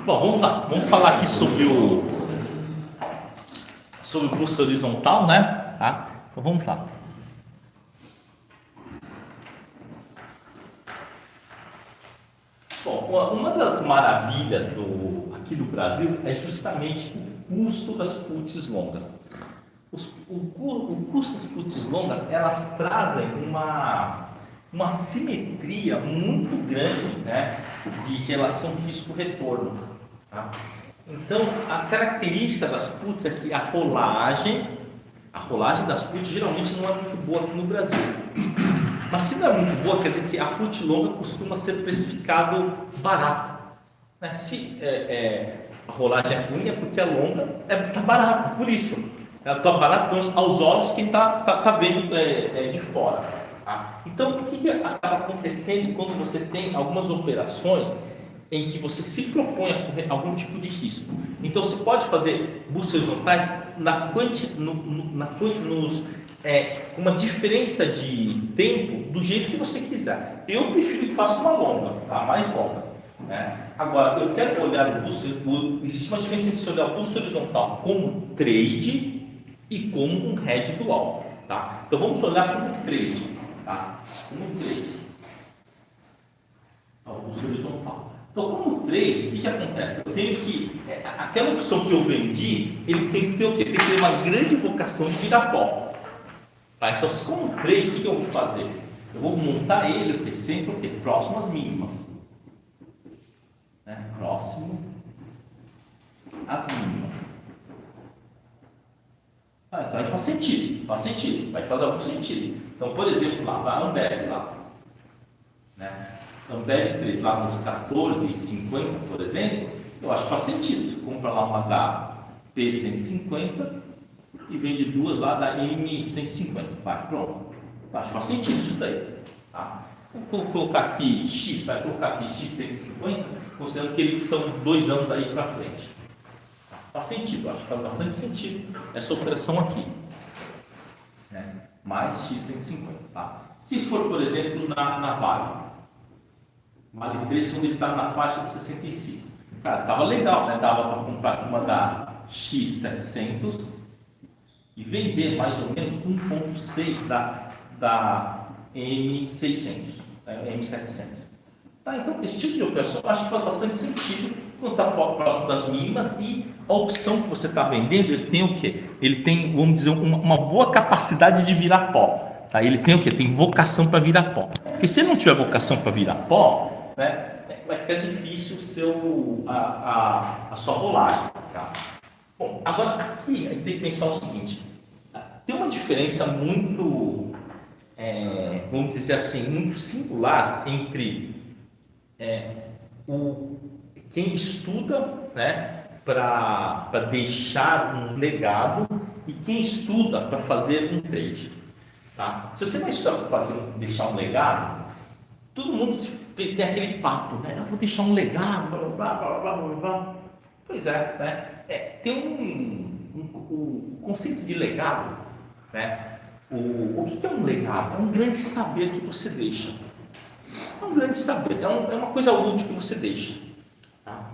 Bom, vamos lá. Vamos falar aqui sobre o pulso horizontal, né? Tá? Então vamos lá. Bom, uma das maravilhas aqui do Brasil é justamente o custo das pulses longas. O custo das pulses longas, elas trazem uma simetria muito grande, né, de relação risco-retorno. Tá? Então, a característica das puts é que a rolagem das puts geralmente não é muito boa aqui no Brasil. Mas se não é muito boa, quer dizer que a put longa costuma ser precificado barato. Né? Se a rolagem é ruim, é porque a longa está barata, por isso. Ela está barata aos olhos quem está vendo de fora. Tá? Então, o que acaba acontecendo quando você tem algumas operações em que você se propõe a correr algum tipo de risco? Então, você pode fazer buscas horizontais com uma diferença de tempo do jeito que você quiser. Eu prefiro que faça uma longa, tá? Mais longa. Né? Agora, eu quero olhar o busto. Existe uma diferença entre olhar o busto horizontal como trade e como um head dual. Tá? Então, vamos olhar como trade. Tá? Como trade. O busto horizontal. Então, como trade, o que acontece? Eu tenho que, aquela opção que eu vendi, ele tem que ter o quê? Tem que ter uma grande vocação de virar pó. Tá? Então, como trade, o que eu vou fazer? Eu vou montar ele sempre próximo às mínimas. Né? Próximo às mínimas. Então aí faz sentido, vai fazer algum sentido. Então, por exemplo, lá, a Ambev lá. Né? Ambev 3 lá nos 14,50, por exemplo, eu acho que faz sentido. Você compra lá uma da P150 e vende duas lá da M150. Vai, pronto. Eu acho que faz sentido isso daí. Tá? Vou colocar aqui X, vai colocar aqui X150, considerando que eles são 2 anos aí para frente. Tá? Faz sentido, acho que faz bastante sentido essa operação aqui. Né? Mais X150. Tá? Se for, por exemplo, na Vale 3, quando ele está na faixa de 65. Cara, estava legal, né? Dava para comprar aqui uma da X700 e vender mais ou menos 1,6 da M600, M700. Tá, então, esse tipo de operação eu acho que faz bastante sentido quando está próximo das mínimas, e a opção que você está vendendo, ele tem o quê? Ele tem, vamos dizer, uma boa capacidade de virar pó. Tá? Ele tem o quê? Tem vocação para virar pó. Porque se ele não tiver vocação para virar pó, né, vai ficar difícil a sua rolagem. Tá? Bom, agora aqui a gente tem que pensar o seguinte: tem uma diferença muito, vamos dizer assim, muito singular entre quem estuda, né, para deixar um legado e quem estuda para fazer um trade. Tá? Se você vai estudar para deixar um legado, todo mundo tem aquele papo, né? Eu vou deixar um legado, blá blá blá blá blá blá. Pois é, né? Tem o conceito de legado, né? O que é um legado? É um grande saber que você deixa. É um grande saber, é uma coisa útil que você deixa. Tá?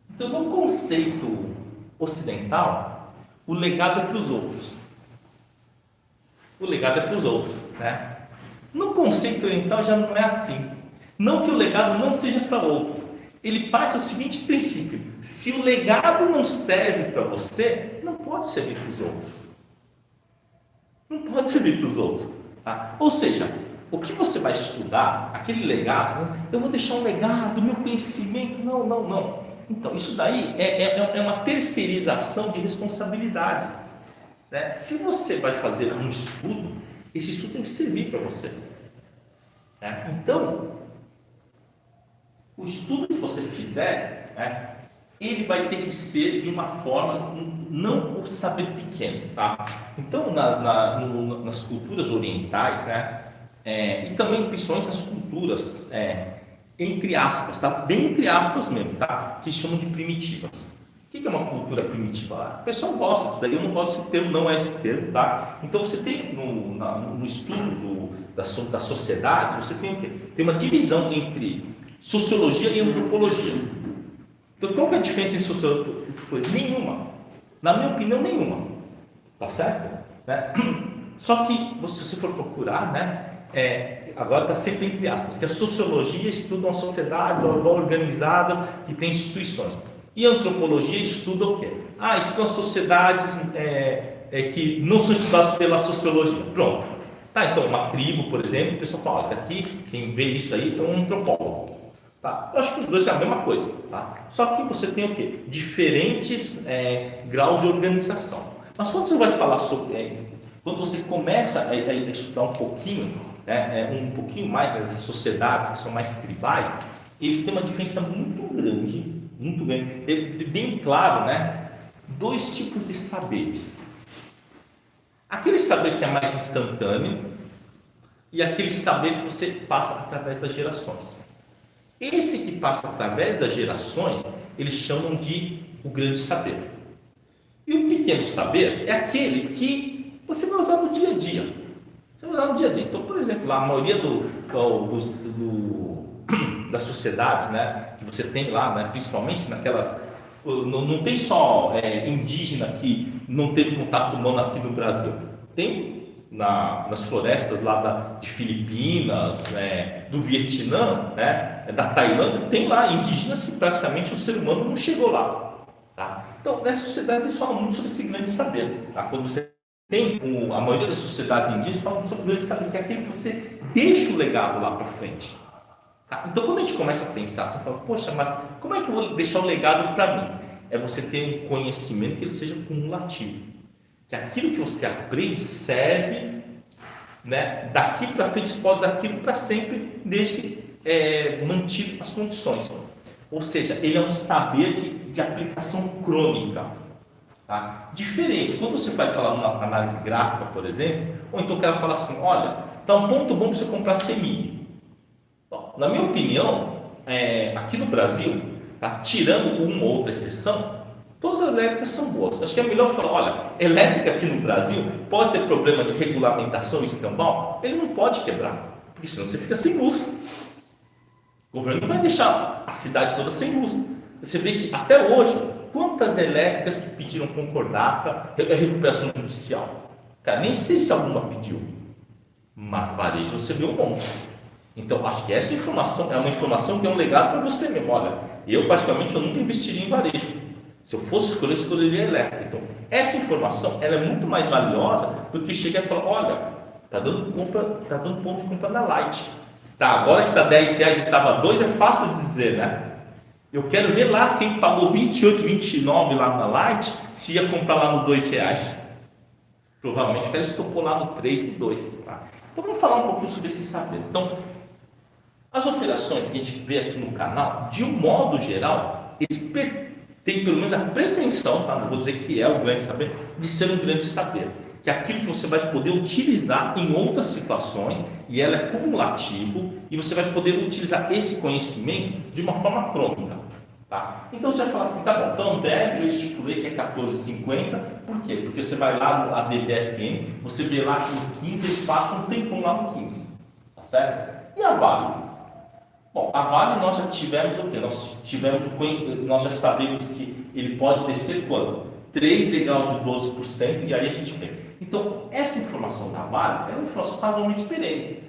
Então, no conceito ocidental, o legado é para os outros. O legado é para os outros, né? No conceito oriental já não é assim. Não que o legado não seja para outros. Ele parte do seguinte princípio: se o legado não serve para você, não pode servir para os outros. Não pode servir para os outros. Tá? Ou seja, o que você vai estudar, aquele legado, né? Eu vou deixar um legado, meu conhecimento, não. Então, isso daí é uma terceirização de responsabilidade. Né? Se você vai fazer um estudo, esse estudo tem que servir para você. Né? Então, o estudo que você fizer, né, ele vai ter que ser de uma forma, não o saber pequeno. Tá? Então, nas culturas orientais, né, e também principalmente nas culturas, entre aspas, tá? Bem entre aspas mesmo, tá? Que chamam de primitivas. O que é uma cultura primitiva? O pessoal gosta disso daí, eu não gosto desse termo, não é esse termo, tá? Então você tem no estudo das sociedades, você tem o quê? Tem uma divisão entre sociologia e antropologia. Então, qual que é a diferença em sociologia? Nenhuma. Na minha opinião, nenhuma. Tá certo? Né? Só que, se você for procurar, né? Agora está sempre entre aspas, que a sociologia estuda uma sociedade organizada que tem instituições. E a antropologia estuda o quê? Estuda sociedades que não são estudadas pela sociologia. Pronto. Tá, então, uma tribo, por exemplo, o pessoal fala, isso aqui, quem vê isso aí é um antropólogo. Tá? Eu acho que os dois são a mesma coisa. Tá? Só que você tem o quê? Diferentes graus de organização. Mas quando você vai falar sobre... quando você começa a estudar um pouquinho, um pouquinho mais das sociedades que são mais tribais, eles têm uma diferença muito grande. É bem claro, né? Dois tipos de saberes. Aquele saber que é mais instantâneo e aquele saber que você passa através das gerações. Esse que passa através das gerações, eles chamam de o grande saber. E o pequeno saber é aquele que você vai usar no dia a dia. Você vai usar no dia a dia. Então, por exemplo, a maioria das sociedades, né, que você tem lá, né, principalmente naquelas... Não tem só indígena que não teve contato humano aqui no Brasil. Tem nas florestas lá de Filipinas, do Vietnã, né, da Tailândia, tem lá indígenas que praticamente o ser humano não chegou lá. Tá? Então, nessas sociedades eles falam muito sobre esse grande saber. Tá? Quando você tem a maioria das sociedades indígenas falam sobre o grande saber, que é aquele que você deixa o legado lá para frente. Tá? Então, quando a gente começa a pensar, você fala, poxa, mas como é que eu vou deixar o legado para mim? É você ter um conhecimento que ele seja cumulativo. Que aquilo que você aprende serve, né, daqui para frente, você pode usar aquilo para sempre, desde que mantido as condições. Ou seja, ele é um saber de aplicação crônica. Tá? Diferente, quando você vai falar numa análise gráfica, por exemplo, ou então o cara fala assim, olha, está um ponto bom para você comprar semilha. Bom, na minha opinião, aqui no Brasil, tá, tirando uma ou outra exceção, todas as elétricas são boas. Acho que é melhor falar, olha, elétrica aqui no Brasil pode ter problema de regulamentação escambau, ele não pode quebrar, porque senão você fica sem luz. O governo não vai deixar a cidade toda sem luz. Você vê que até hoje, quantas elétricas que pediram concordata, recuperação judicial? Cara, nem sei se alguma pediu, mas varejo você vê um monte. Então, acho que essa informação é uma informação que é um legado para você mesmo. Olha, eu particularmente eu nunca investiria em varejo. Se eu fosse escolher, eu escolheria elétrica. Então, essa informação ela é muito mais valiosa do que chegar e falar, olha, está dando ponto de compra na Light. Tá, agora que está R$10 e estava R$2, é fácil de dizer, né? Eu quero ver lá quem pagou 28, 29 lá na Light, se ia comprar lá no R$2. Provavelmente o cara estopou lá no 3, no 2. Tá? Então vamos falar um pouquinho sobre esse saber. Então, as operações que a gente vê aqui no canal, de um modo geral, eles têm pelo menos a pretensão, tá? Não vou dizer que é o grande saber, de ser um grande saber. Que é aquilo que você vai poder utilizar em outras situações, e ela é cumulativo, e você vai poder utilizar esse conhecimento de uma forma crônica. Tá? Então você vai falar assim, tá bom, então Ambev eu estipulei que é 14,50, por quê? Porque você vai lá no ADVFN, você vê lá que no 15 eles passam um tempão lá no 15, tá certo? E a Vale? Bom, a Vale nós já tivemos o quê? Nós já sabemos que ele pode descer quanto? 3 degraus de 12%, e aí a gente vê. Então, essa informação da Vale é uma informação razoavelmente perene.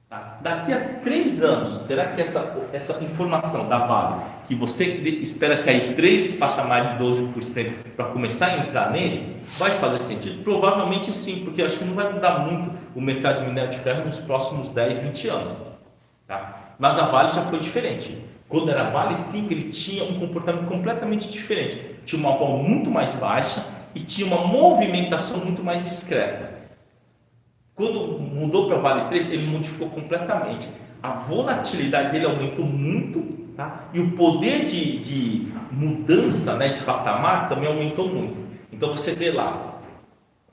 Tá? Daqui a 3 anos, será que essa informação da Vale, que você espera cair 3 patamares de 12% para começar a entrar nele, vai fazer sentido? Provavelmente sim, porque acho que não vai mudar muito o mercado de minério de ferro nos próximos 10, 20 anos. Tá? Mas a Vale já foi diferente. Quando era Vale 5, ele tinha um comportamento completamente diferente. Tinha uma vol muito mais baixa e tinha uma movimentação muito mais discreta. Quando mudou para Vale 3, ele modificou completamente. A volatilidade dele aumentou muito, tá? E o poder de mudança, né, de patamar também aumentou muito. Então você vê lá,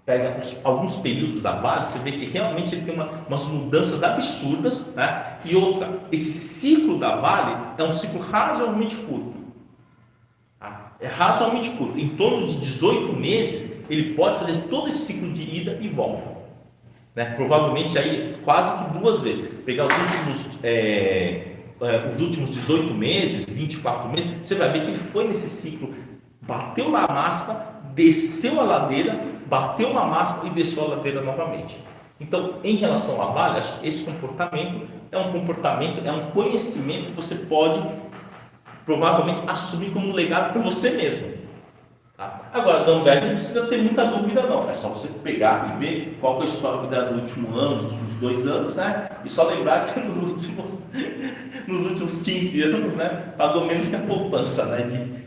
pega alguns períodos da Vale, você vê que realmente ele tem umas mudanças absurdas, né? E outra, esse ciclo da Vale é um ciclo razoavelmente curto. Tá? É razoavelmente curto. Em torno de 18 meses, ele pode fazer todo esse ciclo de ida e volta. Né? Provavelmente aí quase que 2 vezes. Pegar os últimos os últimos 18 meses, 24 meses, você vai ver que ele foi nesse ciclo, bateu lá a máxima, desceu a ladeira, bateu uma máxima e desceu a ladeira novamente. Então, em relação à Vale, acho que esse comportamento, é um conhecimento que você pode provavelmente assumir como um legado para você mesmo. Tá? Agora, da Ambev não precisa ter muita dúvida não, é só você pegar e ver qual foi a história do último ano, dos últimos 2 anos, né? E só lembrar que nos últimos 15 anos, né, pagou menos que a poupança, né,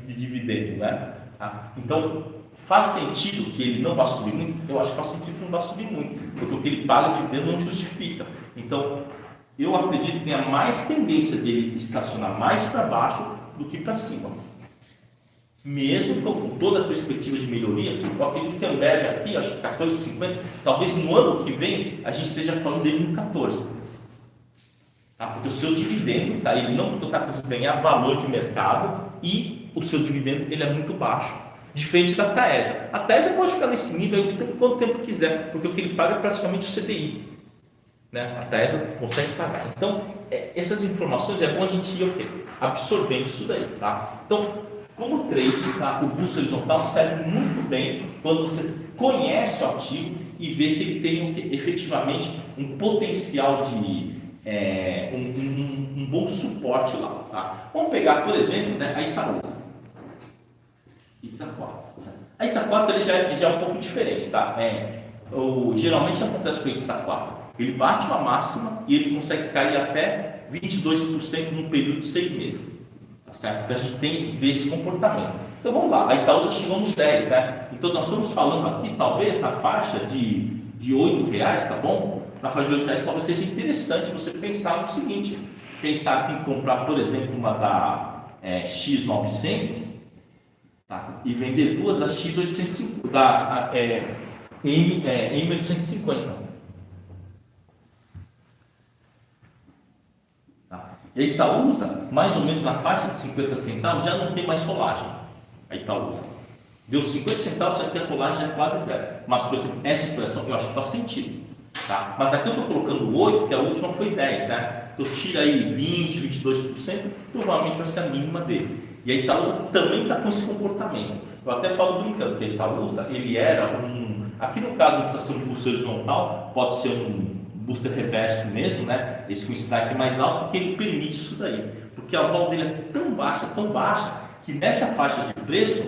de dividendo, né? Tá? Então, faz sentido que ele não vá subir muito? Eu acho que faz sentido que não vá subir muito, porque o que ele paga de dividendo não justifica. Então, eu acredito que tenha mais tendência dele estacionar mais para baixo do que para cima. Mesmo com toda a perspectiva de melhoria, eu acredito que a Ambev aqui, acho que 14,50, talvez no ano que vem a gente esteja falando dele no 14. Tá? Porque o seu dividendo, tá? Ele não está conseguindo ganhar valor de mercado e o seu dividendo ele é muito baixo. Diferente da Taesa. A Taesa pode ficar nesse nível quanto tempo quiser, porque o que ele paga é praticamente o CDI. Né? A Taesa consegue pagar. Então, essas informações é bom a gente ir absorvendo isso daí. Tá? Então, como trade, tá? O Bolsa Horizontal serve muito bem quando você conhece o ativo e vê que ele tem efetivamente um potencial de um bom suporte lá. Tá? Vamos pegar, por exemplo, né, a Itaúsa. A Itza4 ele já é um pouco diferente. Tá? Geralmente acontece com o Itza4. Ele bate uma máxima e ele consegue cair até 22% num período de 6 meses. Certo? Para a gente ver esse comportamento. Então vamos lá, a Itaúsa chegou nos 10, né? Então nós estamos falando aqui, talvez, na faixa de R$8, tá bom? Na faixa de R$8 talvez seja interessante você pensar no seguinte: pensar em comprar, por exemplo, uma da X900, tá? E vender duas da X850, da M850. E a Itaúsa, mais ou menos na faixa de 50 centavos, já não tem mais rolagem. A Itaúsa deu 50 centavos, aqui a rolagem já é quase zero. Mas, por exemplo, essa expressão eu acho que faz sentido. Tá? Mas aqui eu estou colocando 8, que a última foi 10, né? Então tira aí 20, 22%, provavelmente vai ser a mínima dele. E a Itaúsa também está com esse comportamento. Eu até falo brincando que a Itaúsa, ele era aqui no caso de estação de pulso horizontal, pode ser um booster reverso mesmo, né? Esse com strike mais alto, que ele permite isso daí, porque a vol dele é tão baixa, que nessa faixa de preço,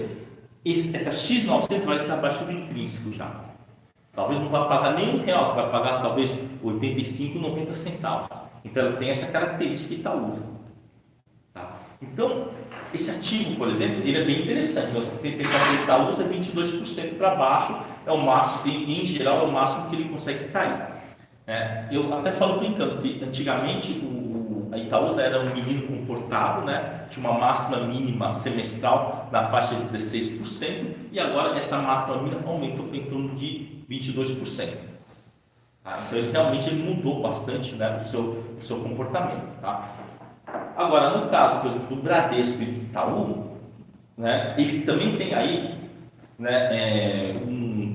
essa X900 vai estar abaixo do intrínseco já. Talvez não vá pagar nem R$1, vai pagar talvez 85, 90 centavos. Então ela tem essa característica que Itaúsa. Tá? Então, esse ativo, por exemplo, ele é bem interessante. Nós temos que pensar que Itaúsa é 22% para baixo, é o máximo, em geral, é o máximo que ele consegue cair. Eu até falo brincando que antigamente a Itaúsa era um menino comportado, né? Tinha uma máxima mínima semestral na faixa de 16% e agora essa máxima mínima aumentou para em torno de 22%. Tá? Então ele realmente mudou bastante, né, o seu comportamento. Tá? Agora, no caso, por exemplo, do Bradesco e do Itaú, né, ele também tem aí, né,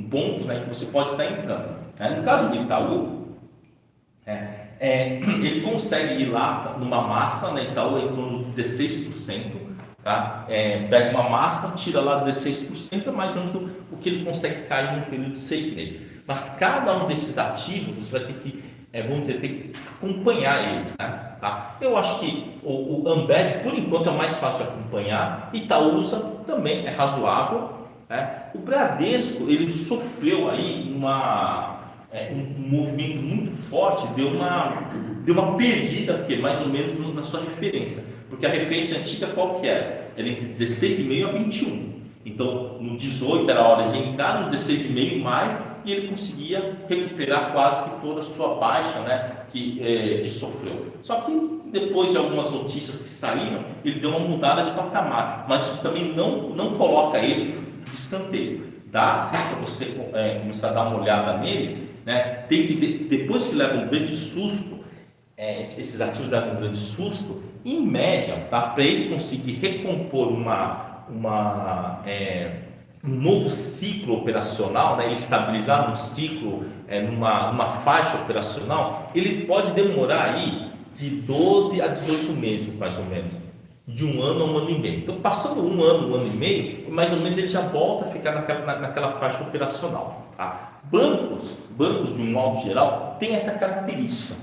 pontos, né, que você pode estar entrando. No caso do Itaú, ele consegue ir lá numa máxima, né, Itaú é em torno de 16%, tá? Pega uma máxima, tira lá 16%, é mais ou menos o que ele consegue cair num período de 6 meses. Mas cada um desses ativos, você vai ter que, vamos dizer, ter que acompanhar eles, né? Tá? Eu acho que o Ambev, por enquanto, é o mais fácil de acompanhar, Itaúsa também é razoável, né? O Bradesco, ele sofreu aí um movimento muito forte, deu uma perdida aqui, mais ou menos na sua referência, porque a referência antiga qual que era? Era entre 16,5 a 21, então no 18 era a hora de entrar, no 16,5 mais, e ele conseguia recuperar quase que toda a sua baixa, né, que sofreu. Só que depois de algumas notícias que saíram, ele deu uma mudada de patamar, mas isso também não coloca ele de escanteio. Dá sim para você começar a dar uma olhada nele, né? Tem que, depois que leva um grande susto, esses ativos levam um grande susto, em média, tá? Para ele conseguir recompor um novo ciclo operacional, né? Ele estabilizar num ciclo, numa faixa operacional, ele pode demorar aí, de 12 a 18 meses, mais ou menos. De 1 ano a 1 ano e meio. Então, passando 1 ano e meio, mais ou menos ele já volta a ficar naquela faixa operacional. Tá? Bancos, de um modo geral, tem essa característica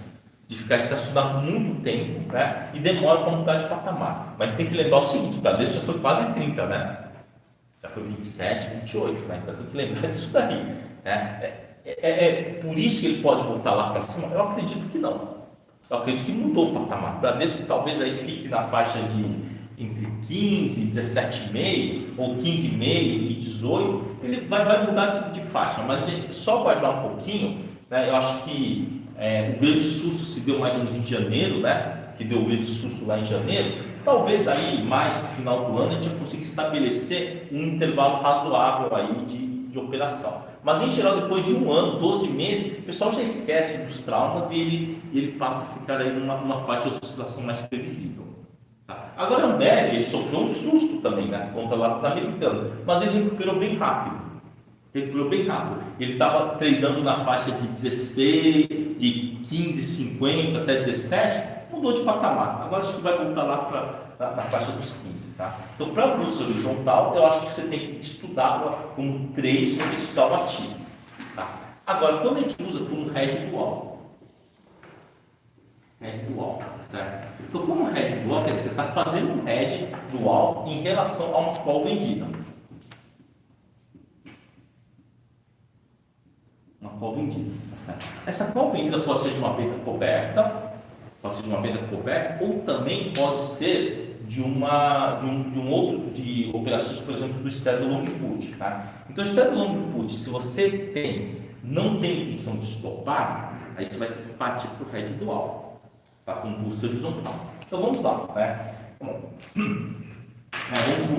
de ficar estacionado muito tempo, né? E demora para mudar de patamar. Mas tem que lembrar o seguinte: o Bradesco já foi quase 30, né? Já foi 27, 28, né? Então tem que lembrar disso daí. Né? Por isso que ele pode voltar lá para cima? Eu acredito que não. Eu acredito que mudou o patamar. O Bradesco talvez aí fique na faixa de entre 15 e 17,5, ou 15,5 e 18, ele vai mudar de faixa, mas só guardar um pouquinho, né? Eu acho que o grande susto se deu mais ou menos em janeiro, né? Que deu o grande susto lá em janeiro. Talvez aí mais no final do ano a gente consiga estabelecer um intervalo razoável aí de operação. Mas em geral, depois de 1 ano, 12 meses, o pessoal já esquece dos traumas e ele passa a ficar aí numa faixa de oscilação mais previsível. Tá? Agora o Ambev, ele sofreu um susto também, né, contra a Latas Americana, mas ele recuperou bem rápido. Ele estava tradando na faixa de 16, de 15,50 até 17, mudou de patamar. Agora acho que vai voltar lá na faixa dos 15. Tá? Então, para a bolsa horizontal, eu acho que você tem que estudá-la como trade, você tem que estudar o ativo. Tá? Agora, quando a gente usa por um hedge dual, certo? Então, como um hedge dual, quer dizer, você está fazendo um hedge dual em relação a uma call vendida. Uma call vendida, tá certo? Essa call vendida pode ser de uma venda coberta, ou também pode ser de operações, por exemplo, do Straddle Long Put. Tá? Então, o Straddle Long Put, se você não tem intenção de estopar, aí você vai ter que partir para o hedge dual, tá? Com o custo horizontal. Então, vamos lá. Né? Vamos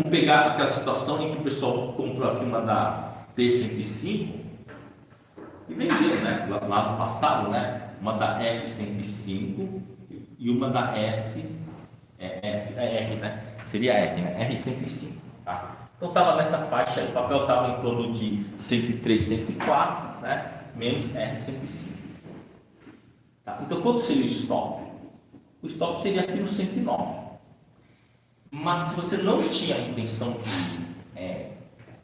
pegar aquela situação em que o pessoal comprou aqui uma da P105 e vendeu, né? Lá no passado, né? Uma da F105 e uma da S, R, né? Seria F, né? R105. Tá? Então estava nessa faixa, o papel estava em torno de 103, 104, né? Menos R105. Tá? Então quanto seria o stop? O stop seria aqui no 109. Mas se você não tinha a intenção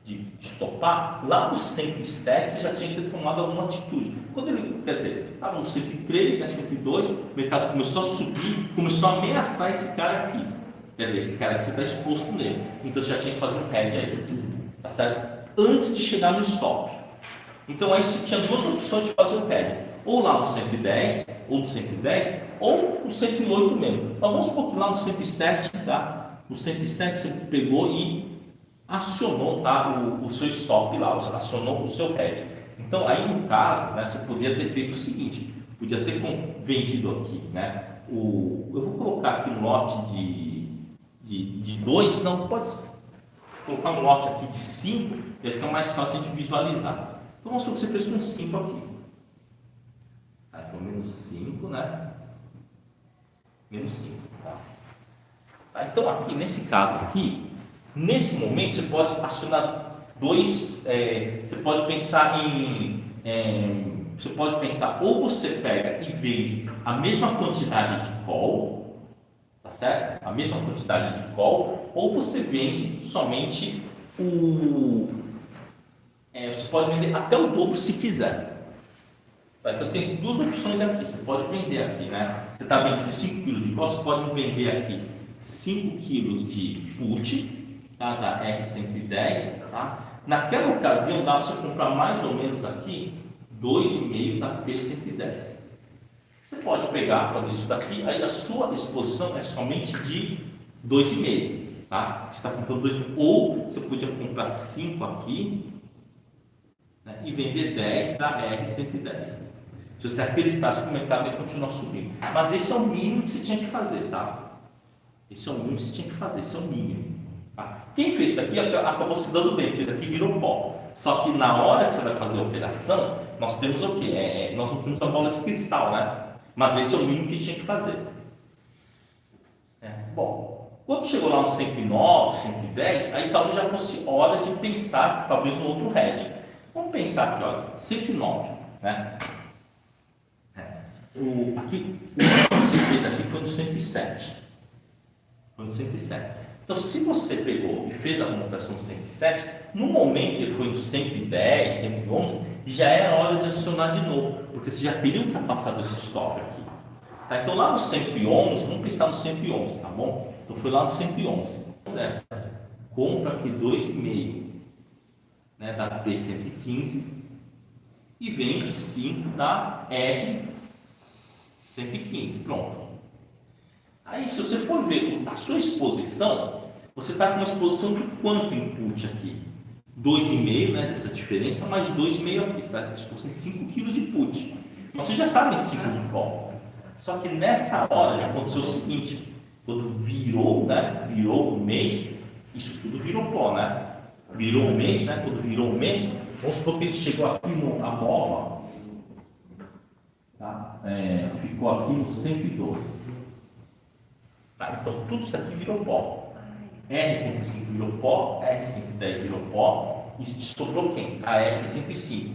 de estopar, lá no 107 você já tinha que ter tomado alguma atitude. Quando ele, quer dizer, estava no 103, né, 102, o mercado começou a subir, começou a ameaçar esse cara aqui. Quer dizer, esse cara que você está exposto nele. Então você já tinha que fazer um hedge aí, tá certo? Antes de chegar no stop. Então aí você tinha duas opções de fazer um hedge. Ou lá no 110, ou no 108 mesmo. Então vamos supor que lá no 107, tá? No 107 você pegou e acionou, tá, o seu stop lá, acionou o seu hedge. Então aí no caso, né, você podia ter feito o seguinte, podia ter vendido aqui, né, eu vou colocar aqui um lote de 2, não, pode colocar um lote aqui de 5, vai ficar mais fácil de visualizar. Então vamos supor que você fez com 5 aqui. Tá, então menos 5, né, menos 5, tá? Então aqui, nesse caso aqui, nesse momento, você pode acionar você pode pensar ou você pega e vende a mesma quantidade de call, tá certo? A mesma quantidade de call, ou você vende somente você pode vender até o dobro se quiser. Tá? Então, você tem duas opções aqui, você pode vender aqui, né? Você está vendendo 5 kg de call, você pode vender aqui 5 kg de put, tá? Da R110, tá? Naquela ocasião dá para você comprar mais ou menos aqui 2,5 da P110. Você pode pegar, fazer isso daqui, aí a sua exposição é somente de 2,5, tá? Você está comprando 2,5, ou você podia comprar 5 aqui, né, e vender 10 da R110. Se você acreditasse que o mercado ia continuar subindo. Mas esse é o mínimo que você tinha que fazer, tá? Esse é o mínimo que você tinha que fazer, esse é o mínimo. Tá? Quem fez isso aqui acabou se dando bem, porque isso aqui virou pó. Só que na hora que você vai fazer a operação, nós temos o quê? Nós não temos a bola de cristal, né? Mas esse é o mínimo que tinha que fazer. Bom, quando chegou lá no 109, 110, aí talvez já fosse hora de pensar, talvez, no outro hedge. Vamos pensar aqui, olha, 109, né? O que você fez aqui no 107. Foi no 107. Então, se você pegou e fez a computação do 107, no momento que ele foi no 110, 111, já era hora de acionar de novo, porque você já teria ultrapassado esse stop aqui. Tá? Então, lá no 111, vamos pensar no 111, tá bom? Então, foi lá no 111. Essa, compra aqui 2,5, né, da P115 e vende 5 da R115. Pronto. Aí, se você for ver a sua exposição, você está com uma exposição de quanto input aqui? 2,5, né, dessa diferença, mais 2,5 aqui. Você está exposto em 5 kg de input. Você já está nesse ciclo de pó. Só que nessa hora já aconteceu o seguinte: quando virou, né, virou o mês, isso tudo virou pó, né? Virou o mês, né? Quando virou o mês, vamos supor que ele chegou aqui no mola, tá? Ficou aqui no 112. Tá? Então tudo isso aqui virou pó. R105 virou pó, R110 virou pó, e sobrou quem? A R105.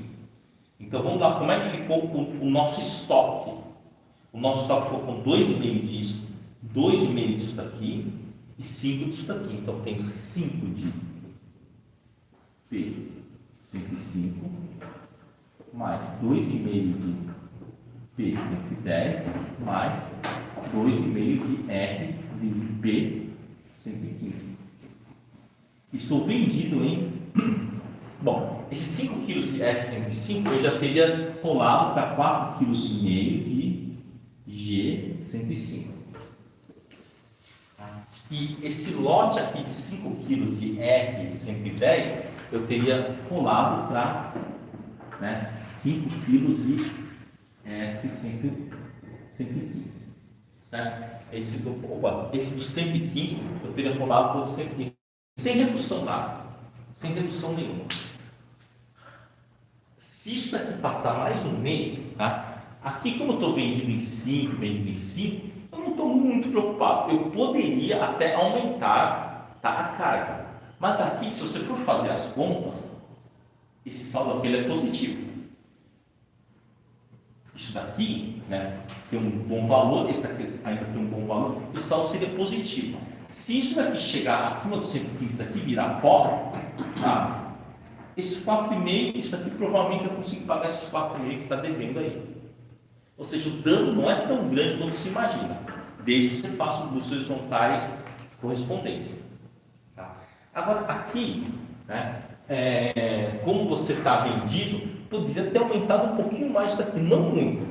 Então vamos lá, como é que ficou o nosso estoque? O nosso estoque ficou com 2,5 disso, 2,5 disso daqui e 5 disso daqui. Então tem 5 de P105 mais 2,5 de P110 mais 2,5 de R de P115. Estou vendido em... Bom, esses 5 kg de F105 eu já teria rolado para 4,5 kg de G105. E esse lote aqui de 5 kg de R110 eu teria rolado para, né, 5 kg de S115. Certo? Esse do 115 eu teria rolado para o 115. Sem redução nada. Sem redução nenhuma. Se isso aqui passar mais um mês, tá? Aqui, como eu estou vendido em 5, eu não estou muito preocupado. Eu poderia até aumentar, tá, a carga. Mas aqui, se você for fazer as contas, esse saldo aqui ele é positivo. Isso daqui, né, tem um bom valor, esse aqui ainda tem um bom valor, e o saldo seria positivo. Se isso daqui chegar acima do 115, aqui virar pó, tá? Esses 4,5, isso aqui provavelmente eu consigo pagar esses 4,5 que está devendo aí. Ou seja, o dano não é tão grande quanto se imagina, desde que você faça os bustos horizontais correspondentes. Tá? Agora, aqui, né, como você está vendido, poderia ter aumentado um pouquinho mais isso daqui, não muito.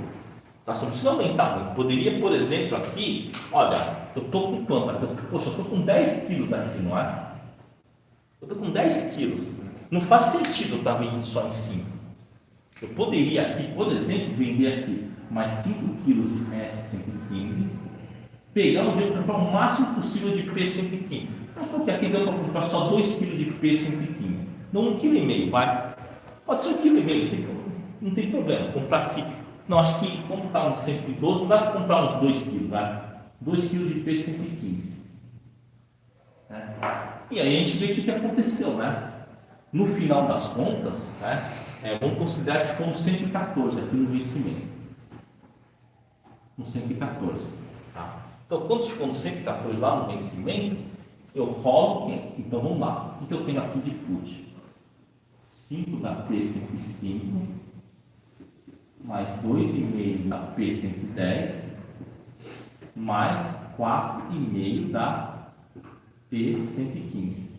Tá? Você não precisa aumentar muito. Poderia, por exemplo, aqui, olha, eu estou com quanto? Poxa, eu estou com 10 quilos aqui, não é? Eu estou com 10 quilos. Não faz sentido eu estar vendendo só em 5. Eu poderia aqui, por exemplo, vender aqui mais 5 kg de S115, pegar o dinheiro para comprar o máximo possível de P115. Mas porque aqui deu para comprar só 2 kg de P115. Não, 1,5 kg, vai. Pode ser 1,5 kg, não tem problema. Comprar aqui. Não, acho que como está no 112, não dá para comprar uns 2 kg, vai. 2 kg de P115. E aí a gente vê o que aconteceu, né? No final das contas, né, vamos considerar que ficou no 114 aqui no vencimento. No 114. Tá? Então, quando ficou no 114 lá no vencimento, eu rolo quem? Então vamos lá. O que eu tenho aqui de put? 5 da P105 mais 2,5 da P110 mais 4,5 da P115.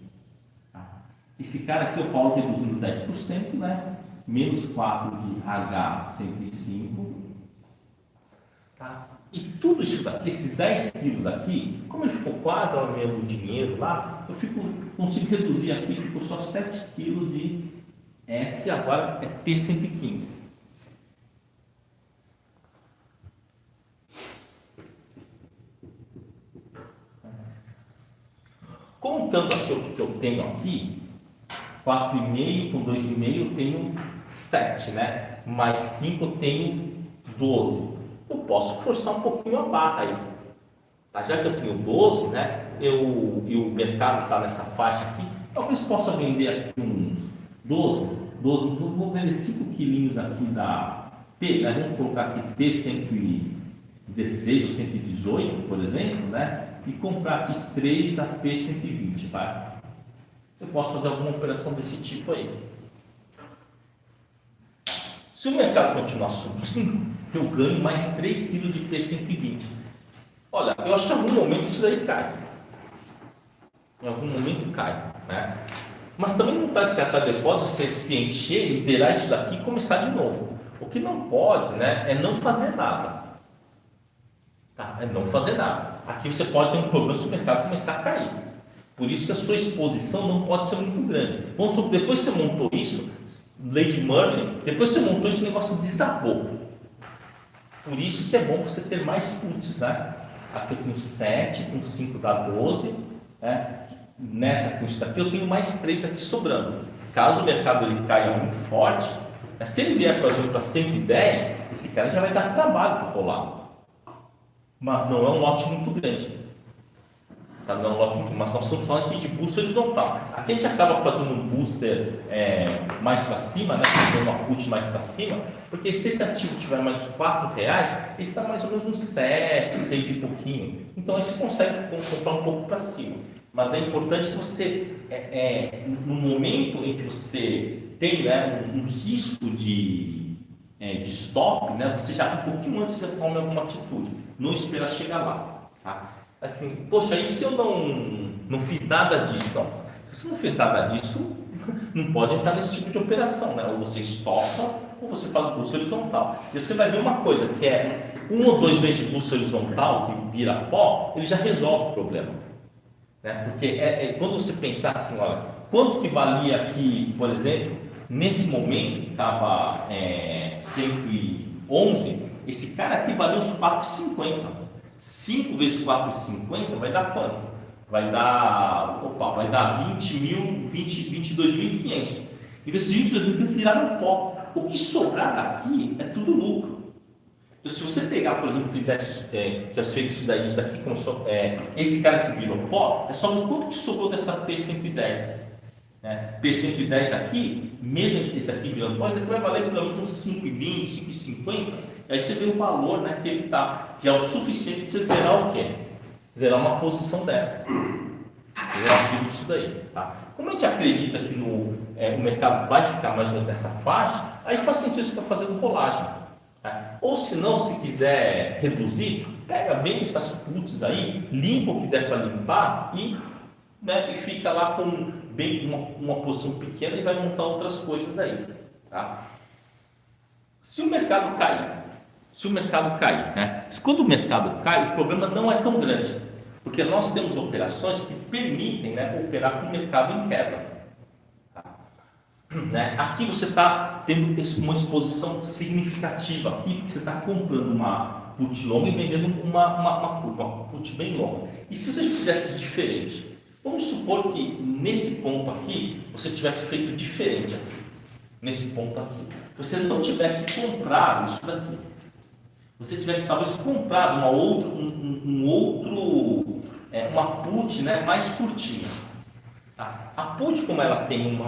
Esse cara aqui eu rolo reduzindo 10%, né? Menos 4 de H105. Tá? E tudo isso daqui, esses 10 quilos aqui, como ele ficou quase ao mesmo dinheiro lá, eu consigo reduzir aqui, ficou só 7 quilos de S, agora é P115. Contando aqui o que eu tenho aqui, 4,5 com 2,5 eu tenho 7, né? Mais 5 eu tenho 12. Eu posso forçar um pouquinho a barra aí. Tá? Já que eu tenho 12, né? E o mercado está nessa faixa aqui, talvez possa vender aqui uns 12, vou vender 5 quilinhos aqui da P, né? Vamos colocar aqui P110 116 ou 118, por exemplo, né? E comprar aqui 3 da P120, vai. Eu posso fazer alguma operação desse tipo aí. Se o mercado continuar subindo, eu ganho mais 3 kg de P120. Olha, eu acho que em algum momento isso daí cai. Em algum momento cai, né? Mas também não está descartado depois você se encher e zerar isso daqui e começar de novo. O que não pode, né, é não fazer nada. Tá? É não fazer nada. Aqui você pode ter um problema se o mercado começar a cair. Por isso que a sua exposição não pode ser muito grande. Vamos supor que depois que você montou isso, lei de Murphy, depois que você montou isso, o negócio desabou. Por isso que é bom você ter mais puts, né? Aqui eu tenho 7, com 5 dá 12, né? Neta com isso daqui, eu tenho mais 3 aqui sobrando. Caso o mercado ele caia muito forte, né? Se ele vier, por exemplo, para 110, esse cara já vai dar trabalho para rolar. Mas não é um lote muito grande. Tá? Não é um lote muito, mas nós estamos falando aqui de booster horizontal. Aqui a gente acaba fazendo um booster mais para cima, né? Uma put mais para cima, porque se esse ativo tiver mais uns R$4, ele está mais ou menos uns 7, 6 e pouquinho. Então aí você consegue comprar um pouco para cima. Mas é importante que você, no momento em que você tem, né, um risco de stop, né, você já um pouquinho antes já tome alguma atitude, não esperar chegar lá. Tá? Assim, poxa, e se eu não fiz nada disso? Não. Se você não fez nada disso, não pode entrar nesse tipo de operação, né? Ou você estopa, ou você faz o bolso horizontal. E você vai ver uma coisa, que é 1 ou 2 meses de bolso horizontal, que vira pó, ele já resolve o problema. Né? Porque quando você pensar assim, olha, quanto que valia aqui, por exemplo, nesse momento que estava 111, esse cara aqui valeu uns 4,50. 5 vezes 4,50 vai dar quanto? Vai dar 22.500. E desses 22.500 viraram pó. O que sobrar daqui é tudo lucro. Então, se você pegar, por exemplo, tivesse feito isso daqui, esse cara que virou pó, é só o quanto que sobrou dessa P110. Né? P110 aqui, mesmo esse aqui virando pó, esse aqui vai valer pelo menos uns 5,20, 5,50. Aí você vê o valor, né, que ele está, que é o suficiente para você zerar o quê? Zerar uma posição dessa. Eu acredito nisso daí. Tá? Como a gente acredita que o mercado vai ficar mais ou menos nessa faixa, aí faz sentido você estar fazendo rolagem. Tá? Ou se não, se quiser reduzir, pega bem essas puts aí, limpa o que der para limpar e fica lá com bem uma posição pequena e vai montar outras coisas aí. Tá? Se o mercado cair, né? Quando o mercado cai, o problema não é tão grande, porque nós temos operações que permitem, né, operar com o mercado em queda. Tá? Né? Aqui você está tendo uma exposição significativa, aqui você está comprando uma put longa e vendendo uma put bem longa. E se você fizesse diferente? Vamos supor que nesse ponto aqui, você tivesse feito diferente aqui. Nesse ponto aqui. Você não tivesse comprado isso daqui. Você tivesse talvez comprado uma put, né, mais curtinha. Tá? A put, como ela tem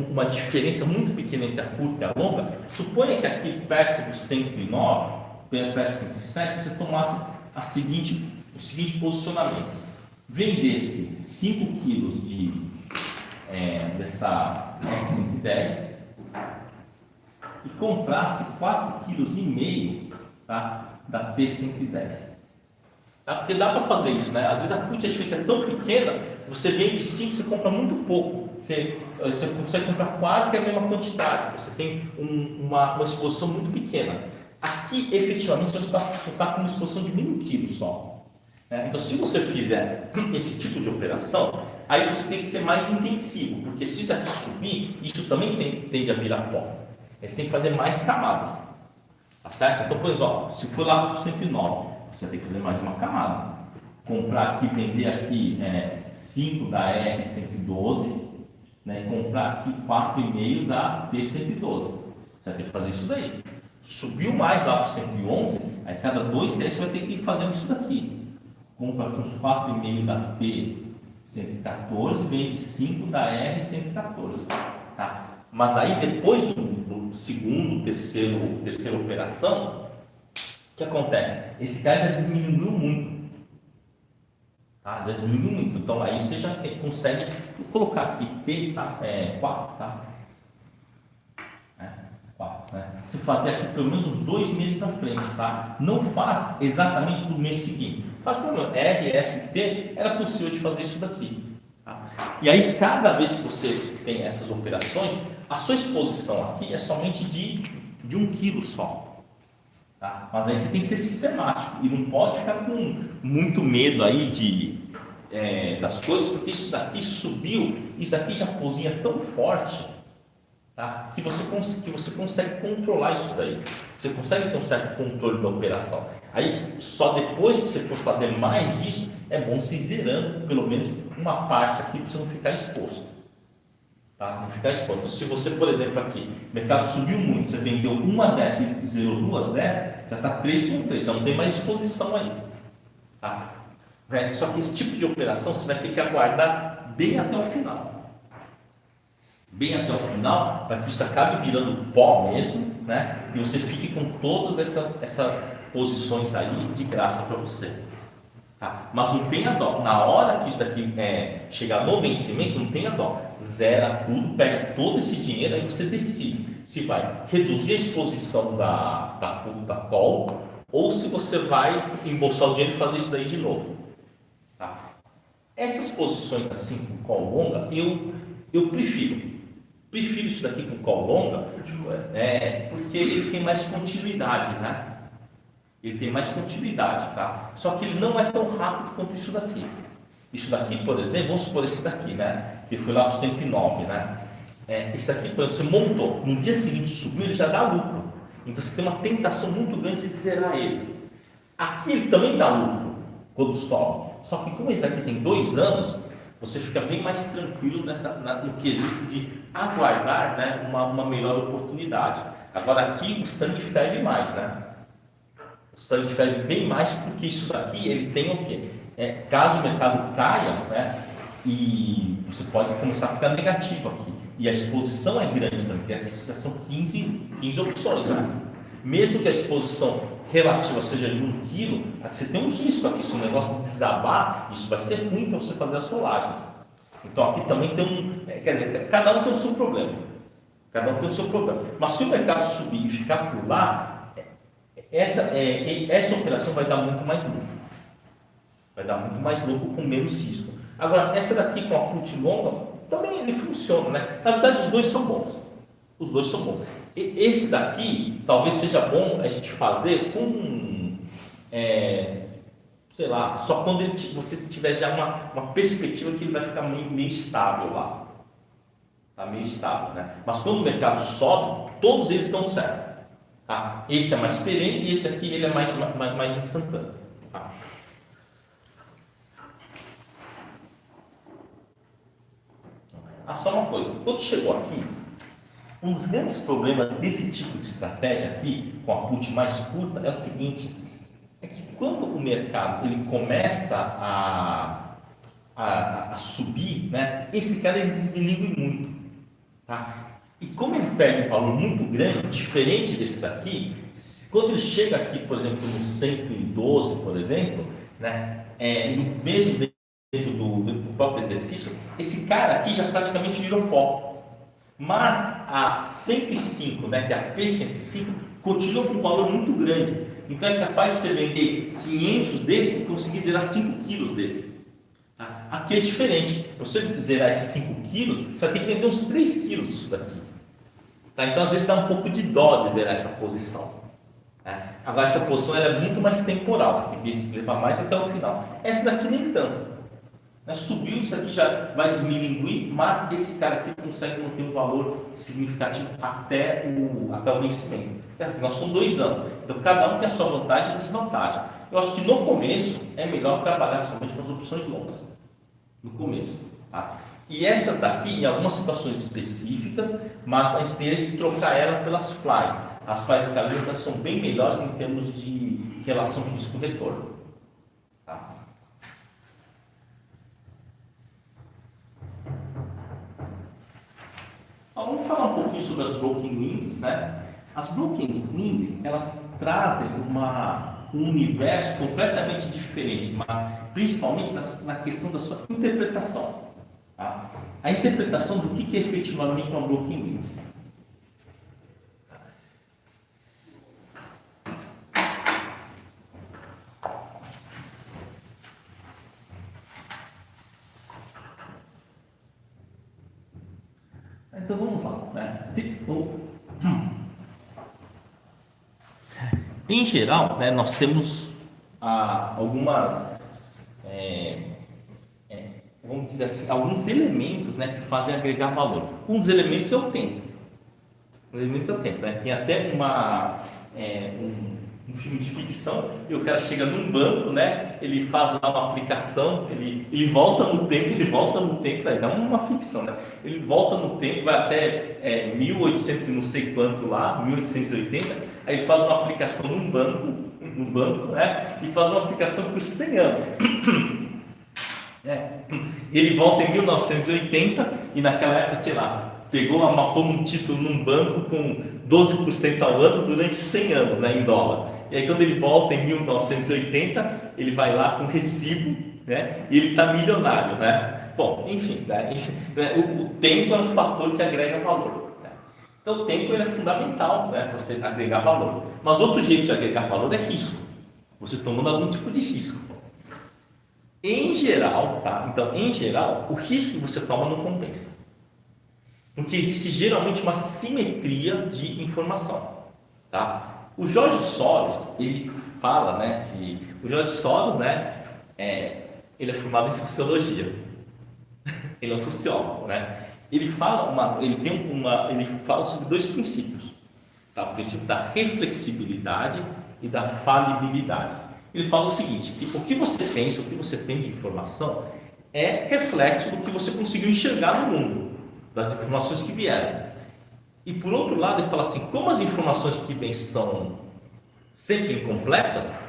uma diferença muito pequena entre a curta e a longa, suponha que aqui perto do 109, perto do 107, você tomasse o seguinte posicionamento: vendesse 5 kg dessa 110 e comprasse 4,5 kg, tá, da P110. Tá? Porque dá para fazer isso, né? Às vezes a put é tão pequena, você vende 5, você compra muito pouco. Você consegue comprar quase que a mesma quantidade. Você tem uma exposição muito pequena. Aqui, efetivamente, você está com uma exposição de 1.000 kg só. Né? Então, se você fizer esse tipo de operação, aí você tem que ser mais intensivo, porque se isso daqui subir, isso também tende a virar pó. Aí você tem que fazer mais camadas. Tá certo? Então, por exemplo, se for lá para o 109, você tem que fazer mais uma camada. Comprar aqui, vender aqui 5 da R112, né, e comprar aqui 4,5 da P112. Você vai ter que fazer isso daí. Subiu mais lá para o 111, aí cada 2 você vai ter que ir fazendo isso daqui. Compra aqui uns 4,5 da P114, vende 5 da R114. Tá? Mas aí depois segundo, terceira operação, o que acontece? Esse cara já diminuiu muito. Tá? Já diminuiu muito. Então aí você já consegue, vou colocar aqui P, tá? 4, tá? 4, né? Você fazer aqui pelo menos uns 2 meses para frente, tá? Não faz exatamente do mês seguinte. Faz pelo menos R, S, T, era possível de fazer isso daqui. Tá? E aí, cada vez que você tem essas operações, a sua exposição aqui é somente de 1 quilo só. Tá? Mas aí você tem que ser sistemático e não pode ficar com muito medo aí das coisas, porque isso daqui subiu, isso daqui já cozinha tão forte, tá? que você consegue controlar isso daí. Você consegue ter um certo controle da operação. Aí, só depois que você for fazer mais disso, é bom se ir zerando pelo menos uma parte aqui para você não ficar exposto. Tá? Não ficar exposto. Então, se você, por exemplo, aqui, o mercado subiu muito, você vendeu uma dessa e zerou 2 dessas, já está 3,3, já não tem mais exposição aí. Tá? Só que esse tipo de operação você vai ter que aguardar bem até o final. Bem até o final, para que isso acabe virando pó mesmo, né? E você fique com todas essas posições aí de graça para você. Tá? Mas não tenha dó, na hora que isso daqui chegar no vencimento, não tenha dó, zera tudo, pega todo esse dinheiro, aí você decide se vai reduzir a exposição da call ou se você vai embolsar o dinheiro e fazer isso daí de novo. Tá? Essas posições assim com call longa, eu prefiro isso daqui com call longa, porque ele tem mais continuidade, né? Ele tem mais continuidade, tá? Só que ele não é tão rápido quanto isso daqui. Isso daqui, por exemplo, vamos supor esse daqui, né? Que foi lá para o 109, né? Esse daqui, por exemplo, você montou, no dia seguinte subiu, ele já dá lucro. Então você tem uma tentação muito grande de zerar ele. Aqui ele também dá lucro quando sobe. Só que como esse daqui tem 2 anos, você fica bem mais tranquilo no quesito de aguardar, né, uma melhor oportunidade. Agora aqui o sangue ferve mais, né? O sangue ferve bem mais porque isso daqui ele tem o quê? Caso o mercado caia, né, e você pode começar a ficar negativo aqui. E a exposição é grande também, porque aqui são 15 opções, né? Mesmo que a exposição relativa seja de 1 quilo, aqui você tem um risco aqui, se o negócio desabar, isso vai ser ruim para você fazer as rolagens. Então aqui também tem quer dizer, cada um tem o seu problema. Cada um tem o seu problema. Mas se o mercado subir e ficar por lá, essa operação vai dar muito mais lucro. Vai dar muito mais lucro com menos risco. Agora, essa daqui com a put longa, também ele funciona, né? Na verdade, os dois são bons. Os dois são bons. Esse daqui, talvez seja bom a gente fazer com, sei lá, só quando você tiver já uma perspectiva que ele vai ficar meio estável lá. Está meio estável, né? Mas quando o mercado sobe, todos eles dão certo. Tá? Esse é mais perene e esse aqui ele é mais instantâneo. Tá? Só uma coisa, quando chegou aqui, um dos grandes problemas desse tipo de estratégia aqui, com a put mais curta, é o seguinte, é que quando o mercado ele começa a subir, né, esse cara ele desbiligue muito. Tá? E como ele perde um valor muito grande, diferente desse daqui, quando ele chega aqui, por exemplo, no 112, por exemplo, né, mesmo dentro do próprio exercício, esse cara aqui já praticamente virou pó. Mas a 105, né, que é a P105, continua com um valor muito grande. Então é capaz de você vender 500 desses e conseguir zerar 5 quilos desses. Tá? Aqui é diferente. Para você zerar esses 5 quilos, você vai ter que vender uns 3 quilos disso daqui. Tá? Então, às vezes, dá um pouco de dó de zerar essa posição. Né? Agora, essa posição é muito mais temporal, você tem que levar mais até o final. Essa daqui nem tanto. Né? Subiu, isso aqui já vai desmilinguir, mas esse cara aqui consegue manter um valor significativo até o vencimento. Afinal, são 2 anos. Então, cada um tem a sua vantagem e desvantagem. Eu acho que no começo é melhor trabalhar somente com as opções longas. No começo. Tá? E essas daqui, em algumas situações específicas, mas a gente teria que trocar ela pelas flies. As flies escalinas são bem melhores em termos de relação risco-retorno. Tá? Então, vamos falar um pouquinho sobre as broken wings, né? As broken wings, elas trazem um universo completamente diferente, mas principalmente na questão da sua interpretação. Tá? A interpretação do que é efetivamente uma broken wings. Então vamos lá, né? Em geral, né, nós temos algumas, vamos dizer assim, alguns elementos, né, que fazem agregar valor. Um dos elementos é o tempo. O elemento é o tempo, né? Tem até um filme de ficção e o cara chega num banco, né? Ele faz lá uma aplicação, ele volta no tempo, mas é uma ficção, né? Ele volta no tempo, vai até 1800 e não sei quanto lá, 1880, aí ele faz uma aplicação num banco, né? E faz uma aplicação por 100 anos. Ele volta em 1980 e naquela época, sei lá, amarrou um título num banco com 12% ao ano durante 100 anos, né, em dólar. E aí quando ele volta em 1980, ele vai lá com recibo, né, e ele está milionário, né? Bom, enfim, né, o tempo é um fator que agrega valor. Né? Então o tempo ele é fundamental, né, para você agregar valor. Mas outro jeito de agregar valor é risco. Você tomando algum tipo de risco. Em geral, tá? Então, em geral, o risco que você toma não compensa. Porque existe geralmente uma simetria de informação, tá? O Jorge Soros, ele fala, né, que o Jorge Soros, né, ele é formado em sociologia. Ele é um sociólogo, né? Ele fala sobre dois princípios, tá? O princípio da reflexibilidade e da falibilidade. Ele fala o seguinte, que o que você pensa, o que você tem de informação é reflexo do que você conseguiu enxergar no mundo, das informações que vieram. E por outro lado, ele fala assim, como as informações que vêm são sempre incompletas,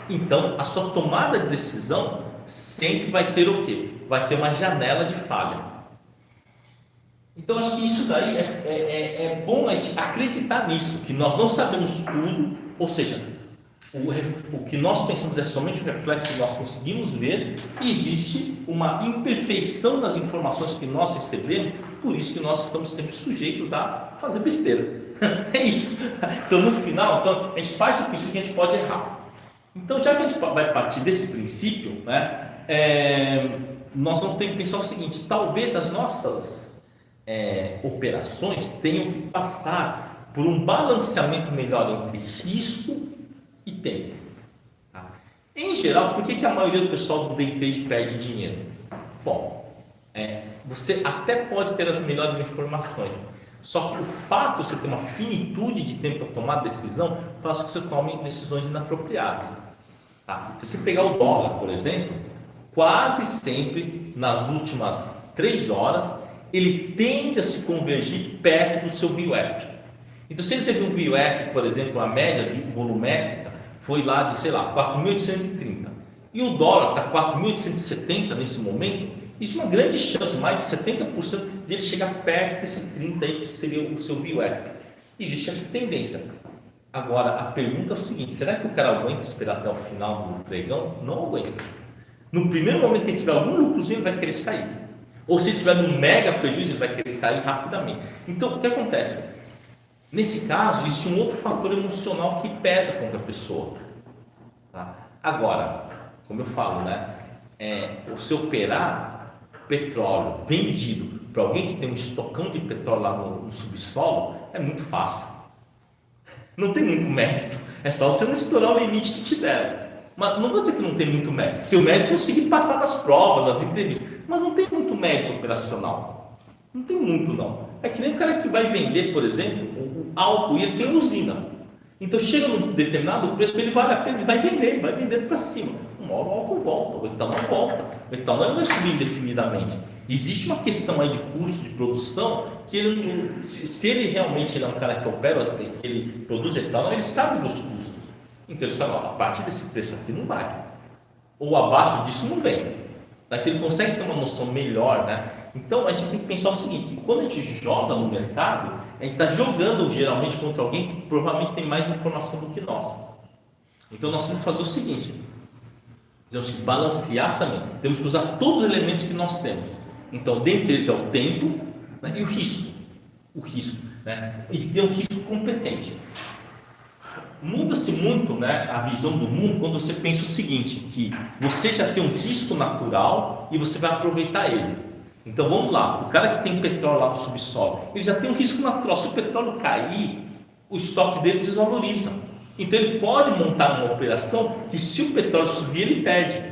então a sua tomada de decisão sempre vai ter o quê? Vai ter uma janela de falha. Então acho que isso daí é bom a gente acreditar nisso, que nós não sabemos tudo, ou seja, o que nós pensamos é somente o reflexo que nós conseguimos ver, e existe uma imperfeição nas informações que nós recebemos, por isso que nós estamos sempre sujeitos a fazer besteira. É isso. Então, no final, a gente parte do princípio que a gente pode errar. Então, já que a gente vai partir desse princípio, né, nós vamos ter que pensar o seguinte: talvez as nossas operações tenham que passar por um balanceamento melhor entre risco e tempo. Tá? Em geral, por que a maioria do pessoal do day trade perde dinheiro? Bom, você até pode ter as melhores informações, só que o fato de você ter uma finitude de tempo para tomar decisão faz com que você tome decisões inapropriadas. Tá? Se você pegar o dólar, por exemplo, quase sempre nas últimas 3 horas ele tende a se convergir perto do seu VWAP. Então, se ele teve um VWAP, por exemplo, a média de volumétrica foi lá de, sei lá, 4.830 e o dólar está 4.870 nesse momento, isso é uma grande chance, mais de 70% dele chegar perto desses 30 aí que seria o seu VWAP. Existe essa tendência. Agora, a pergunta é o seguinte: será que o cara aguenta esperar até o final do pregão? Não aguenta. No primeiro momento que ele tiver algum lucrozinho, ele vai querer sair. Ou se ele tiver um mega prejuízo, ele vai querer sair rapidamente. Então, o que acontece? Nesse caso, existe um outro fator emocional que pesa contra a pessoa. Tá? Agora, como eu falo, né? Você operar petróleo vendido para alguém que tem um estocão de petróleo lá no subsolo é muito fácil. Não tem muito mérito. É só você não estourar o limite que te deram. Mas não vou dizer que não tem muito mérito. Porque o mérito é conseguir passar nas provas, nas entrevistas. Mas não tem muito mérito operacional. Não tem muito, não. É que nem o cara que vai vender, por exemplo, o álcool, e ele tem usina. Então chega num determinado preço, ele vale a pena, ele vai vendendo para cima. Uma hora o álcool volta, o etanol volta. O etanol não vai subir indefinidamente. Existe uma questão aí de custo de produção que ele, se ele realmente é um cara que opera, que ele produz etanol, ele sabe dos custos. Então ele sabe, a partir desse preço aqui não vale. Ou abaixo disso não vem. Daqui ele consegue ter uma noção melhor, né? Então a gente tem que pensar o seguinte, que quando a gente joga no mercado, a gente está jogando geralmente contra alguém que provavelmente tem mais informação do que nós. Então nós temos que fazer o seguinte, temos que balancear também, temos que usar todos os elementos que nós temos. Então dentre eles é o tempo, né, e o risco, né, e tem um risco competente. Muda-se muito, né, a visão do mundo quando você pensa o seguinte, que você já tem um risco natural e você vai aproveitar ele. Então vamos lá, o cara que tem petróleo lá no subsolo, ele já tem um risco natural. Se o petróleo cair, o estoque dele desvaloriza. Então ele pode montar uma operação que, se o petróleo subir, ele perde.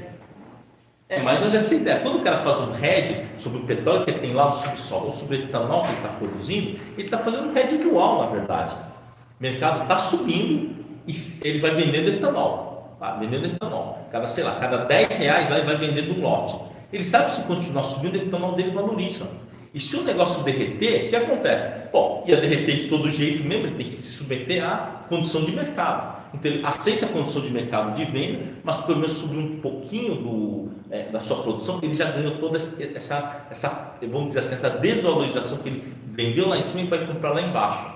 É mais ou menos essa ideia. Quando o cara faz um hedge sobre o petróleo que ele tem lá no subsolo ou sobre o etanol que ele está produzindo, ele está fazendo um hedge dual, na verdade. O mercado está subindo e ele vai vendendo etanol, tá? Vendendo etanol. Cada 10 reais lá ele vai vendendo um lote. Ele sabe que, se continuar subindo, o etanol dele valoriza. E se o negócio derreter, o que acontece? Bom, ia derreter de todo jeito mesmo, ele tem que se submeter à condição de mercado. Então ele aceita a condição de mercado de venda, mas pelo menos subir um pouquinho da sua produção, ele já ganhou toda essa, vamos dizer assim, essa desvalorização que ele vendeu lá em cima e vai comprar lá embaixo.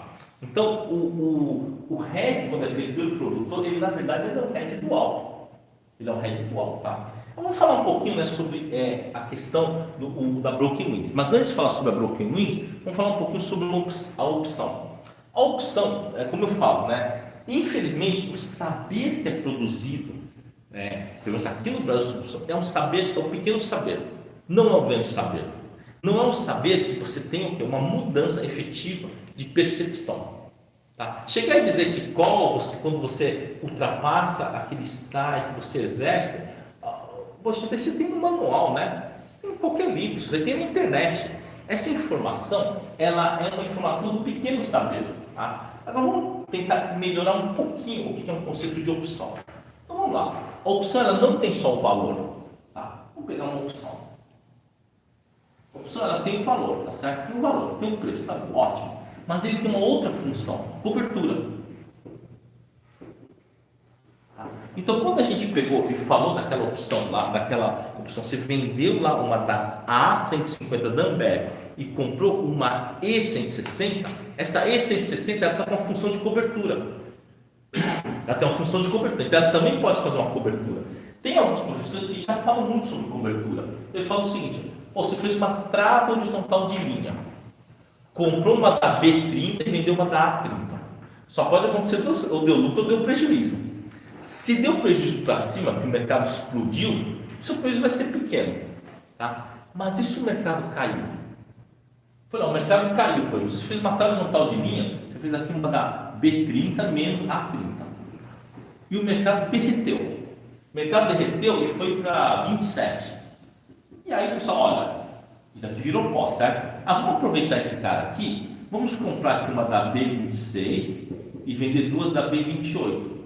Então o hedge, quando é feito pelo produtor, ele na verdade é um hedge dual. Ele é um hedge dual, tá? Vamos falar um pouquinho, né, sobre a questão da Broken Wings. Mas antes de falar sobre a Broken Wings, vamos falar um pouquinho sobre a opção. A opção, como eu falo, né, infelizmente o saber que é produzido, pelo menos aqui no Brasil, é um saber, é um pequeno saber, não é um grande saber. Não é um saber que você tem o quê? Uma mudança efetiva de percepção. Tá? Chegar a dizer que quando você ultrapassa aquele estágio que você exerce, poxa, você tem um manual, né? Tem qualquer livro, isso vai ter na internet. Essa informação, ela é uma informação do pequeno saber. Tá? Agora vamos tentar melhorar um pouquinho o que é um conceito de opção. Então vamos lá. A opção, ela não tem só o valor. Tá? Vamos pegar uma opção. A opção, ela tem um valor, tá certo? Tem um valor, tem um preço, tá bom, ótimo. Mas ele tem uma outra função, cobertura. Então, quando a gente pegou e falou daquela opção lá, você vendeu lá uma da A150 da Ambev e comprou uma E160, essa E160 ela está com uma função de cobertura. Ela tem uma função de cobertura, então ela também pode fazer uma cobertura. Tem alguns professores que já falam muito sobre cobertura. Ele fala o seguinte: você fez uma trava horizontal de linha, comprou uma da B30 e vendeu uma da A30. Só pode acontecer ou deu lucro ou deu prejuízo. Se deu prejuízo para cima, que o mercado explodiu, o seu prejuízo vai ser pequeno. Tá? Mas e se o mercado caiu? O mercado caiu, por exemplo. Você fez uma trava horizontal de linha, você fez aqui uma da B30 menos A30. E o mercado derreteu. O mercado derreteu e foi para 27. E aí o pessoal, olha, isso aqui virou pó, certo? Vamos aproveitar esse cara aqui, vamos comprar aqui uma da B26 e vender duas da B28.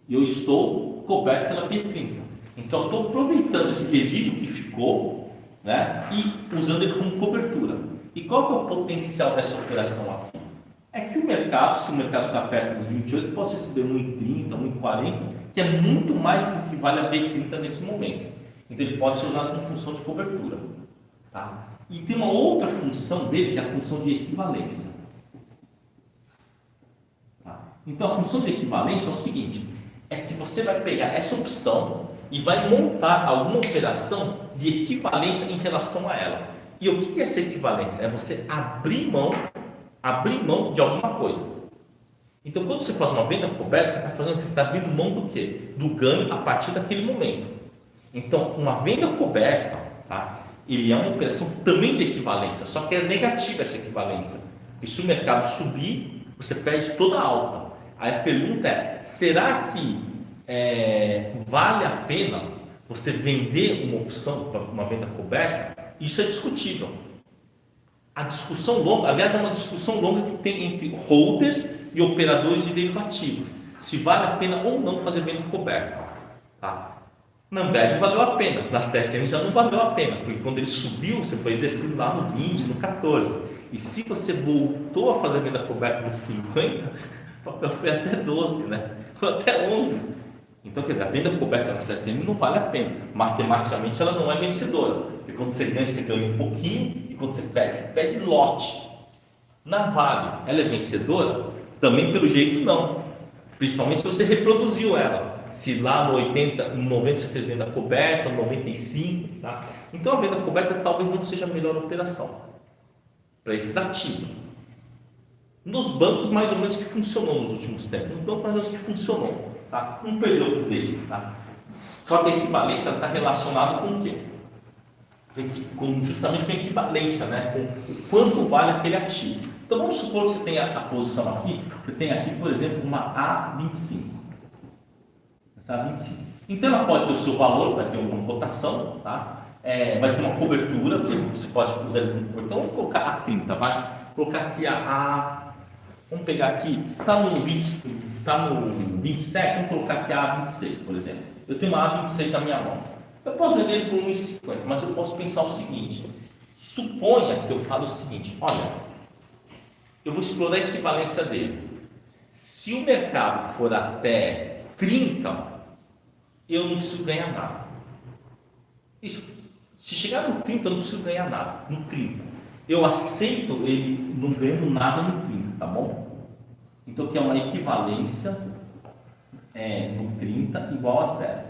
E eu estou coberto pela B30. Então eu estou aproveitando esse resíduo que ficou, né, e usando ele como cobertura. E qual que é o potencial dessa operação aqui? É que o mercado, se o mercado está perto dos 28, pode receber 1,30, 1,40, que é muito mais do que vale a B30 nesse momento. Então ele pode ser usado como função de cobertura. Tá? E tem uma outra função dele, que é a função de equivalência. Tá? Então a função de equivalência é o seguinte: é que você vai pegar essa opção e vai montar alguma operação de equivalência em relação a ela. E o que é essa equivalência? É você abrir mão de alguma coisa. Então, quando você faz uma venda coberta, você está abrindo mão do quê? Do ganho a partir daquele momento. Então, uma venda coberta, tá? Ele é uma operação também de equivalência, só que é negativa essa equivalência. Porque se o mercado subir, você perde toda a alta. Aí a pergunta é: será que vale a pena você vender uma opção para uma venda coberta? Isso é discutível. A discussão longa, aliás, é uma discussão longa que tem entre holders e operadores de derivativos, se vale a pena ou não fazer venda coberta. Tá? Na Ambev valeu a pena, na CSN já não valeu a pena, porque quando ele subiu, você foi exercido lá no 20, no 14. E se você voltou a fazer venda coberta no 50, o papel foi até 12, né? Foi até 11. Então, quer dizer, a venda coberta na CSN não vale a pena. Matematicamente, ela não é vencedora. Porque quando você ganha um pouquinho, e quando você pede lote. Na Vale, ela é vencedora? Também pelo jeito não. Principalmente se você reproduziu ela. Se lá no 80, no 90 você fez venda coberta, no 95, tá? Então a venda coberta talvez não seja a melhor operação para esses ativos. Nos bancos, mais ou menos que funcionou nos últimos tempos. Nos bancos, mais ou menos que funcionou, tá? Não perdeu o dele, tá? Só que a equivalência está relacionada com o quê? Justamente com a equivalência, né? Com o quanto vale aquele ativo. Então vamos supor que você tenha a posição aqui, você tem aqui, por exemplo, uma A25. Essa A25. Então ela pode ter o seu valor, vai ter uma cotação, tá? Vai ter uma cobertura, você pode usar ele como cobertura. Então vamos colocar A30, vai? Vou colocar aqui vamos pegar aqui, está no 25, está no 27, vamos colocar aqui a A26, por exemplo. Eu tenho uma A26 na minha mão. Eu posso vender ele por 1,50, mas eu posso pensar o seguinte: suponha que eu falo o seguinte, olha, eu vou explorar a equivalência dele. Se o mercado for até 30, eu não preciso ganhar nada. Isso. Se chegar no 30, eu não preciso ganhar nada. No 30. Eu aceito ele não ganhando nada no 30, tá bom? Então, que é uma equivalência no 30 igual a zero. Ou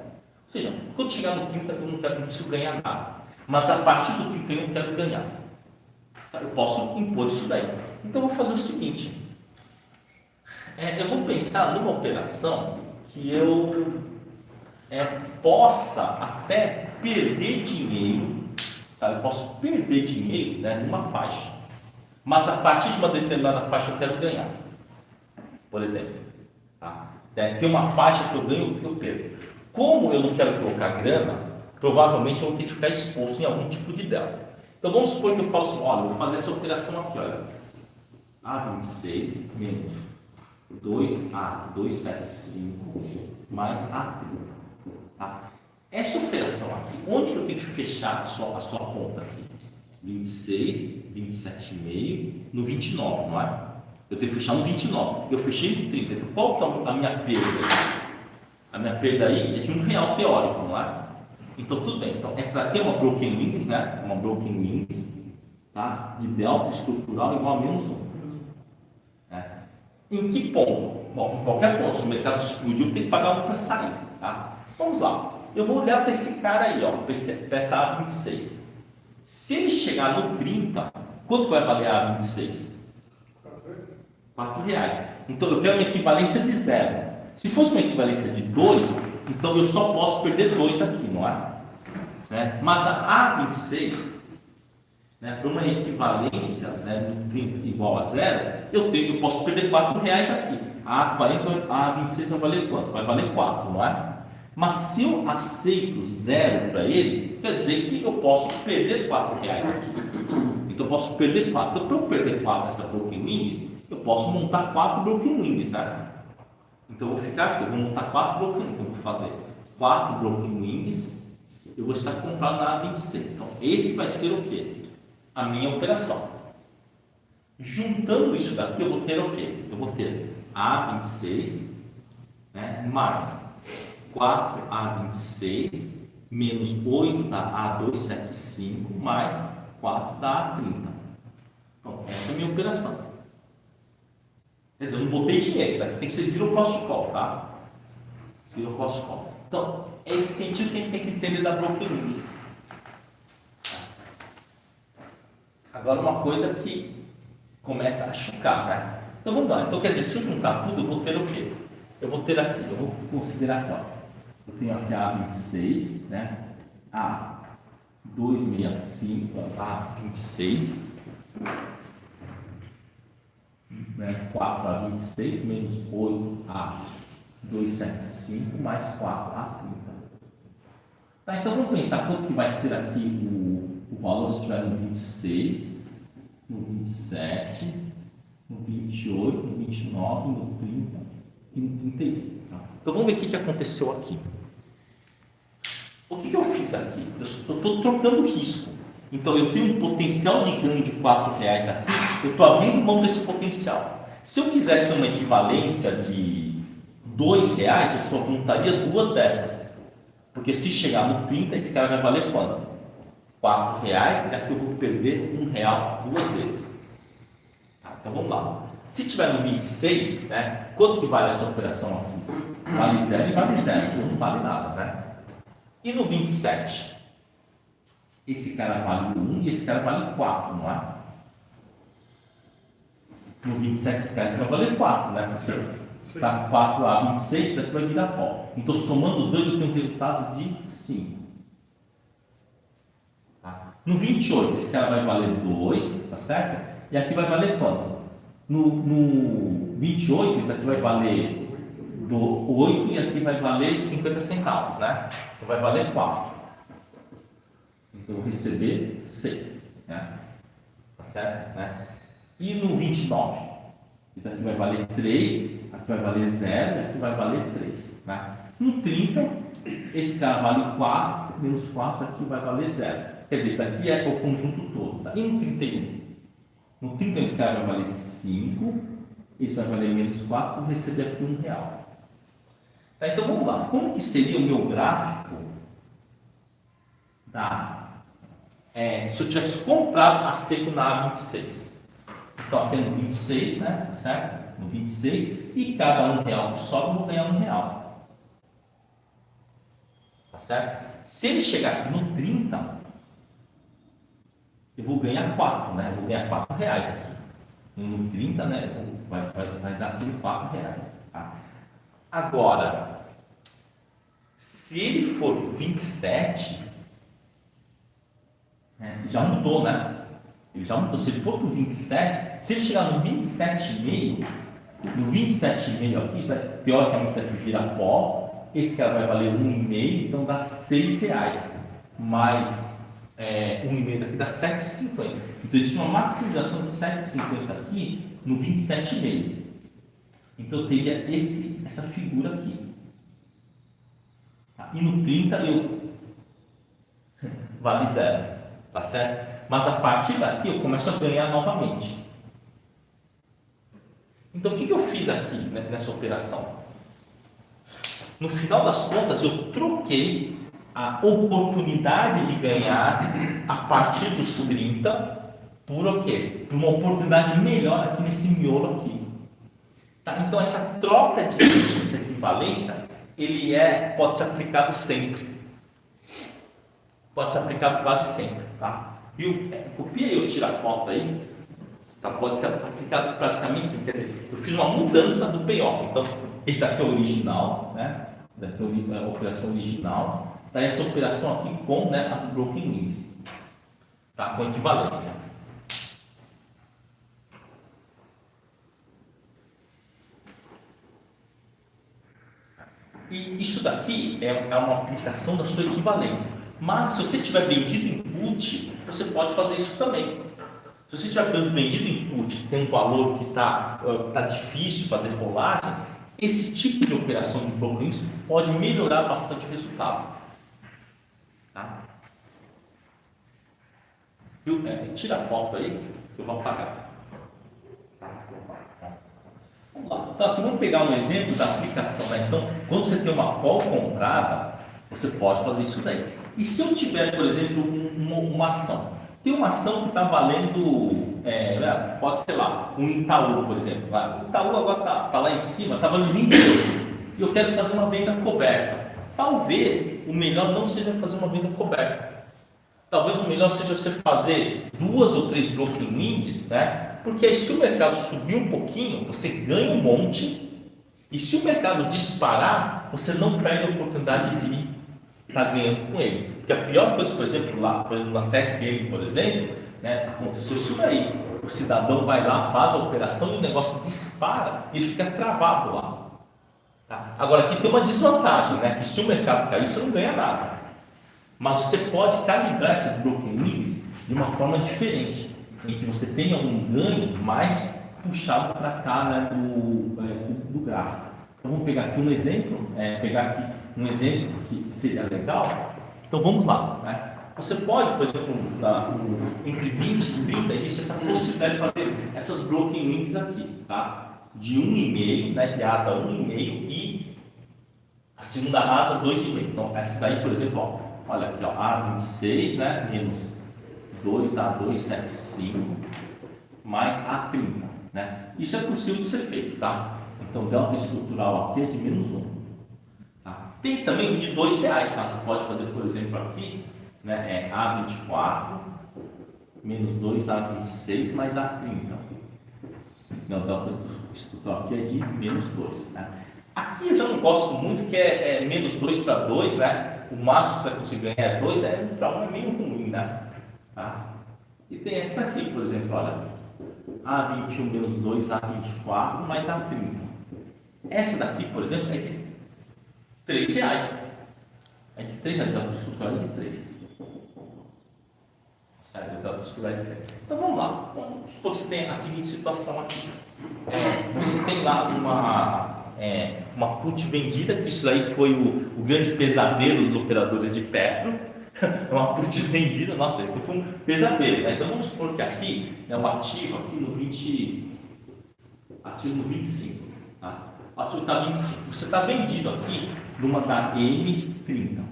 seja, quando chegar no 30, eu não preciso ganhar nada. Mas a partir do 30 eu não quero ganhar. Eu posso impor isso daí. Então eu vou fazer o seguinte: eu vou pensar numa operação que eu possa até perder dinheiro, tá? Eu posso perder dinheiro, né, numa faixa, mas a partir de uma determinada faixa eu quero ganhar. Por exemplo, tá? Tem uma faixa que eu ganho que eu perco. Como eu não quero colocar grana, provavelmente eu vou ter que ficar exposto em algum tipo de delta. Então vamos supor que eu falo assim, olha, eu vou fazer essa operação aqui, olha, A26 menos 2A275 mais A30. Tá? Essa operação aqui, onde que eu tenho que fechar a sua conta aqui? 26, 27,5 no 29, não é? Eu tenho que fechar no 29. Eu fechei no 30. Então qual que é a minha perda? A minha perda aí é de R$1 teórico, não é? Então tudo bem. Então essa aqui é uma broken wings, né? Uma broken wings, tá? De delta estrutural igual a menos 1. Em que ponto? Bom, em qualquer ponto, se o mercado explodiu, tem que pagar um para sair, tá? Vamos lá. Eu vou olhar para esse cara aí, ó, para essa A26. Se ele chegar no 30, quanto vai valer a A26? R$4. Então eu quero uma equivalência de 0. Se fosse uma equivalência de 2, então eu só posso perder 2 aqui, não é? Mas a A26, para uma equivalência, no 30 igual a 0, eu posso perder R$4 aqui. A A26 vai valer quanto? Vai valer 4, não é? Mas se eu aceito 0 para ele, quer dizer que eu posso perder R$4 aqui. Então eu posso perder 4. Então para eu perder 4 nessa broken wings, eu posso montar 4 broken wings, né? Então eu vou ficar aqui, eu vou montar 4 broken wings. Então eu vou fazer 4 broken wings, eu vou estar comprando na A26. Então esse vai ser o quê? A minha operação. Juntando isso daqui, eu vou ter o quê? Eu vou ter A26, mais 4A26 menos 8 da A275 mais 4 da A30. Então, essa é a minha operação. Quer dizer, eu não botei dinheiro, isso aqui tem que ser zero cost call, tá? Zero cost call. Então, é esse sentido que a gente tem que entender da broken wings. Agora, uma coisa que começa a chocar, né? Então, vamos lá. Então, quer dizer, se eu juntar tudo, eu vou ter o quê? Eu vou ter aqui, eu vou considerar aqui, ó. Eu tenho aqui a A26, A265, A26, 4A26 menos 8A275 mais 4A30. Tá, então vamos pensar quanto que vai ser aqui o valor se estiver no 26, no 27, no 28, no 29, no 30 e no 31. Tá? Então vamos ver o que aconteceu aqui. O que eu fiz aqui? Eu estou trocando risco. Então eu tenho um potencial de ganho de R$4 aqui, eu estou abrindo mão desse potencial. Se eu quisesse ter uma equivalência de R$2, eu só montaria 2 dessas. Porque se chegar no 30, esse cara vai valer quanto? R$ 4, e aqui eu vou perder R$ 1 duas vezes. Tá, então vamos lá. Se tiver no 26, né, quanto que vale essa operação aqui? Vale 0 e vale 0, então não vale nada, né? E no 27? Esse cara vale 1 e esse cara vale 4, não é? No 27 esse cara vai valer 4, né? Você está 4 a 26, isso daqui vai virar pó. Então, somando os dois, eu tenho um resultado de 5. Tá? No 28, esse cara vai valer 2, tá certo? E aqui vai valer quanto? No 28, isso aqui vai valer 8 e aqui vai valer 50 centavos, né? Então, vai valer 4. Então, eu vou receber 6, né? Tá certo? Né? E no 29, então aqui vai valer 3, aqui vai valer 0 e aqui vai valer 3. Né? No 30, esse cara vale 4, menos 4 aqui vai valer 0. Quer dizer, isso aqui é o conjunto todo. Tá? E no 31? No 31 esse cara vai valer 5, esse vai valer menos 4, vou receber aqui R$ 1. Tá? Então vamos lá, como que seria o meu gráfico? Tá? Se eu tivesse comprado a seco na A26. Então aqui é no 26, né? Certo? No 26, e cada R$ 1 que sobe, eu vou ganhar R$ 1. Tá certo? Se ele chegar aqui no 30, eu vou ganhar 4, né? Eu vou ganhar R$ 4 aqui. No 30, né? Vai dar aqui R$ 4. Tá? Agora, se ele for 27, já mudou, né? Ele já mudou. Se ele for para o 27, se ele chegar no 27,5, no 27,5 aqui, teoricamente isso aqui vira pó, esse cara vai valer 1,5, então dá R$ 6, mais 1,5 daqui dá 7,50. Então existe uma maximização de 7,50 aqui no 27,5. Então eu teria essa figura aqui. Tá? E no 30 vale 0, tá certo? Mas a partir daqui eu começo a ganhar novamente. Então o que eu fiz aqui, né, nessa operação? No final das contas eu troquei a oportunidade de ganhar a partir dos 30 por o quê? Por uma oportunidade melhor aqui nesse miolo aqui. Tá? Então essa troca de essa equivalência, ele pode ser aplicado sempre. Pode ser aplicado quase sempre. Tá? Viu? Copia aí ou tira a foto aí. Tá? Pode ser aplicado praticamente sempre. Quer dizer, eu fiz uma mudança do payoff. Então, esse daqui é o original, né? Daqui é a operação original. Tá? Essa operação aqui com, né, as broken wings. Tá? Com equivalência. E isso daqui é uma aplicação da sua equivalência. Mas se você tiver vendido input, você pode fazer isso também. Se você tiver vendido input que tem um valor que tá difícil fazer rolagem, esse tipo de operação de broken wings pode melhorar bastante o resultado. Tá? Tira a foto aí que eu vou apagar. Vamos lá. Então, aqui vamos pegar um exemplo da aplicação. Né? Então, quando você tem uma call comprada, você pode fazer isso daí. E se eu tiver, por exemplo, uma ação? Tem uma ação que está valendo, pode ser lá, um Itaú, por exemplo. O Itaú agora está lá em cima, está valendo 20 euros. E eu quero fazer uma venda coberta. Talvez o melhor não seja fazer uma venda coberta. Talvez o melhor seja você fazer 2 ou 3 broken wings, né? Porque aí se o mercado subir um pouquinho, você ganha um monte. E se o mercado disparar, você não perde a oportunidade de estar ganhando com ele. Porque a pior coisa, por exemplo, lá na CSN, por exemplo, né, aconteceu isso daí. O cidadão vai lá, faz a operação e o negócio dispara e ele fica travado lá. Tá? Agora aqui tem uma desvantagem, né? Que se o mercado cair, você não ganha nada. Mas você pode calibrar esses broken wings de uma forma diferente, em que você tenha um ganho mais puxado para cá, né, do gráfico. Então vamos pegar aqui um exemplo, que seria legal. Então vamos lá. Né? Você pode, por exemplo, entre 20 e 30, existe essa possibilidade de fazer essas broken wings aqui, tá? De 1,5, né, de asa 1,5 e a segunda asa 2,5. Então essa daí, por exemplo, olha aqui, ó, A26, né, menos 2A275 mais A30, né? Isso é possível de ser feito, tá? Então, delta estrutural aqui é de menos 1. Tá? Tem também de R$2, tá? Você pode fazer, por exemplo, aqui, né, é A24 menos 2A26 mais A30. Não, delta estrutural aqui é de menos 2. Né? Aqui eu já não gosto muito, que é menos 2 para 2, né? O máximo que você vai conseguir ganhar é 2, 1 para 1 é meio ruim, né? Tá? E tem essa daqui, por exemplo, olha, A21 menos 2, A24 mais A30. Essa daqui, por exemplo, é de R$3. É de R$3, delta estrutural é de 3. Certo? Delta estrutural é de 3. Então vamos lá. Vamos supor que você tem a seguinte situação aqui. Você tem lá uma put vendida, que isso aí foi o grande pesadelo dos operadores de Petro. Uma put vendida, nossa, foi um pesadelo, né? Então vamos supor que aqui é um ativo aqui no 20, ativo no 25, tá? O ativo está 25, você está vendido aqui numa da M30.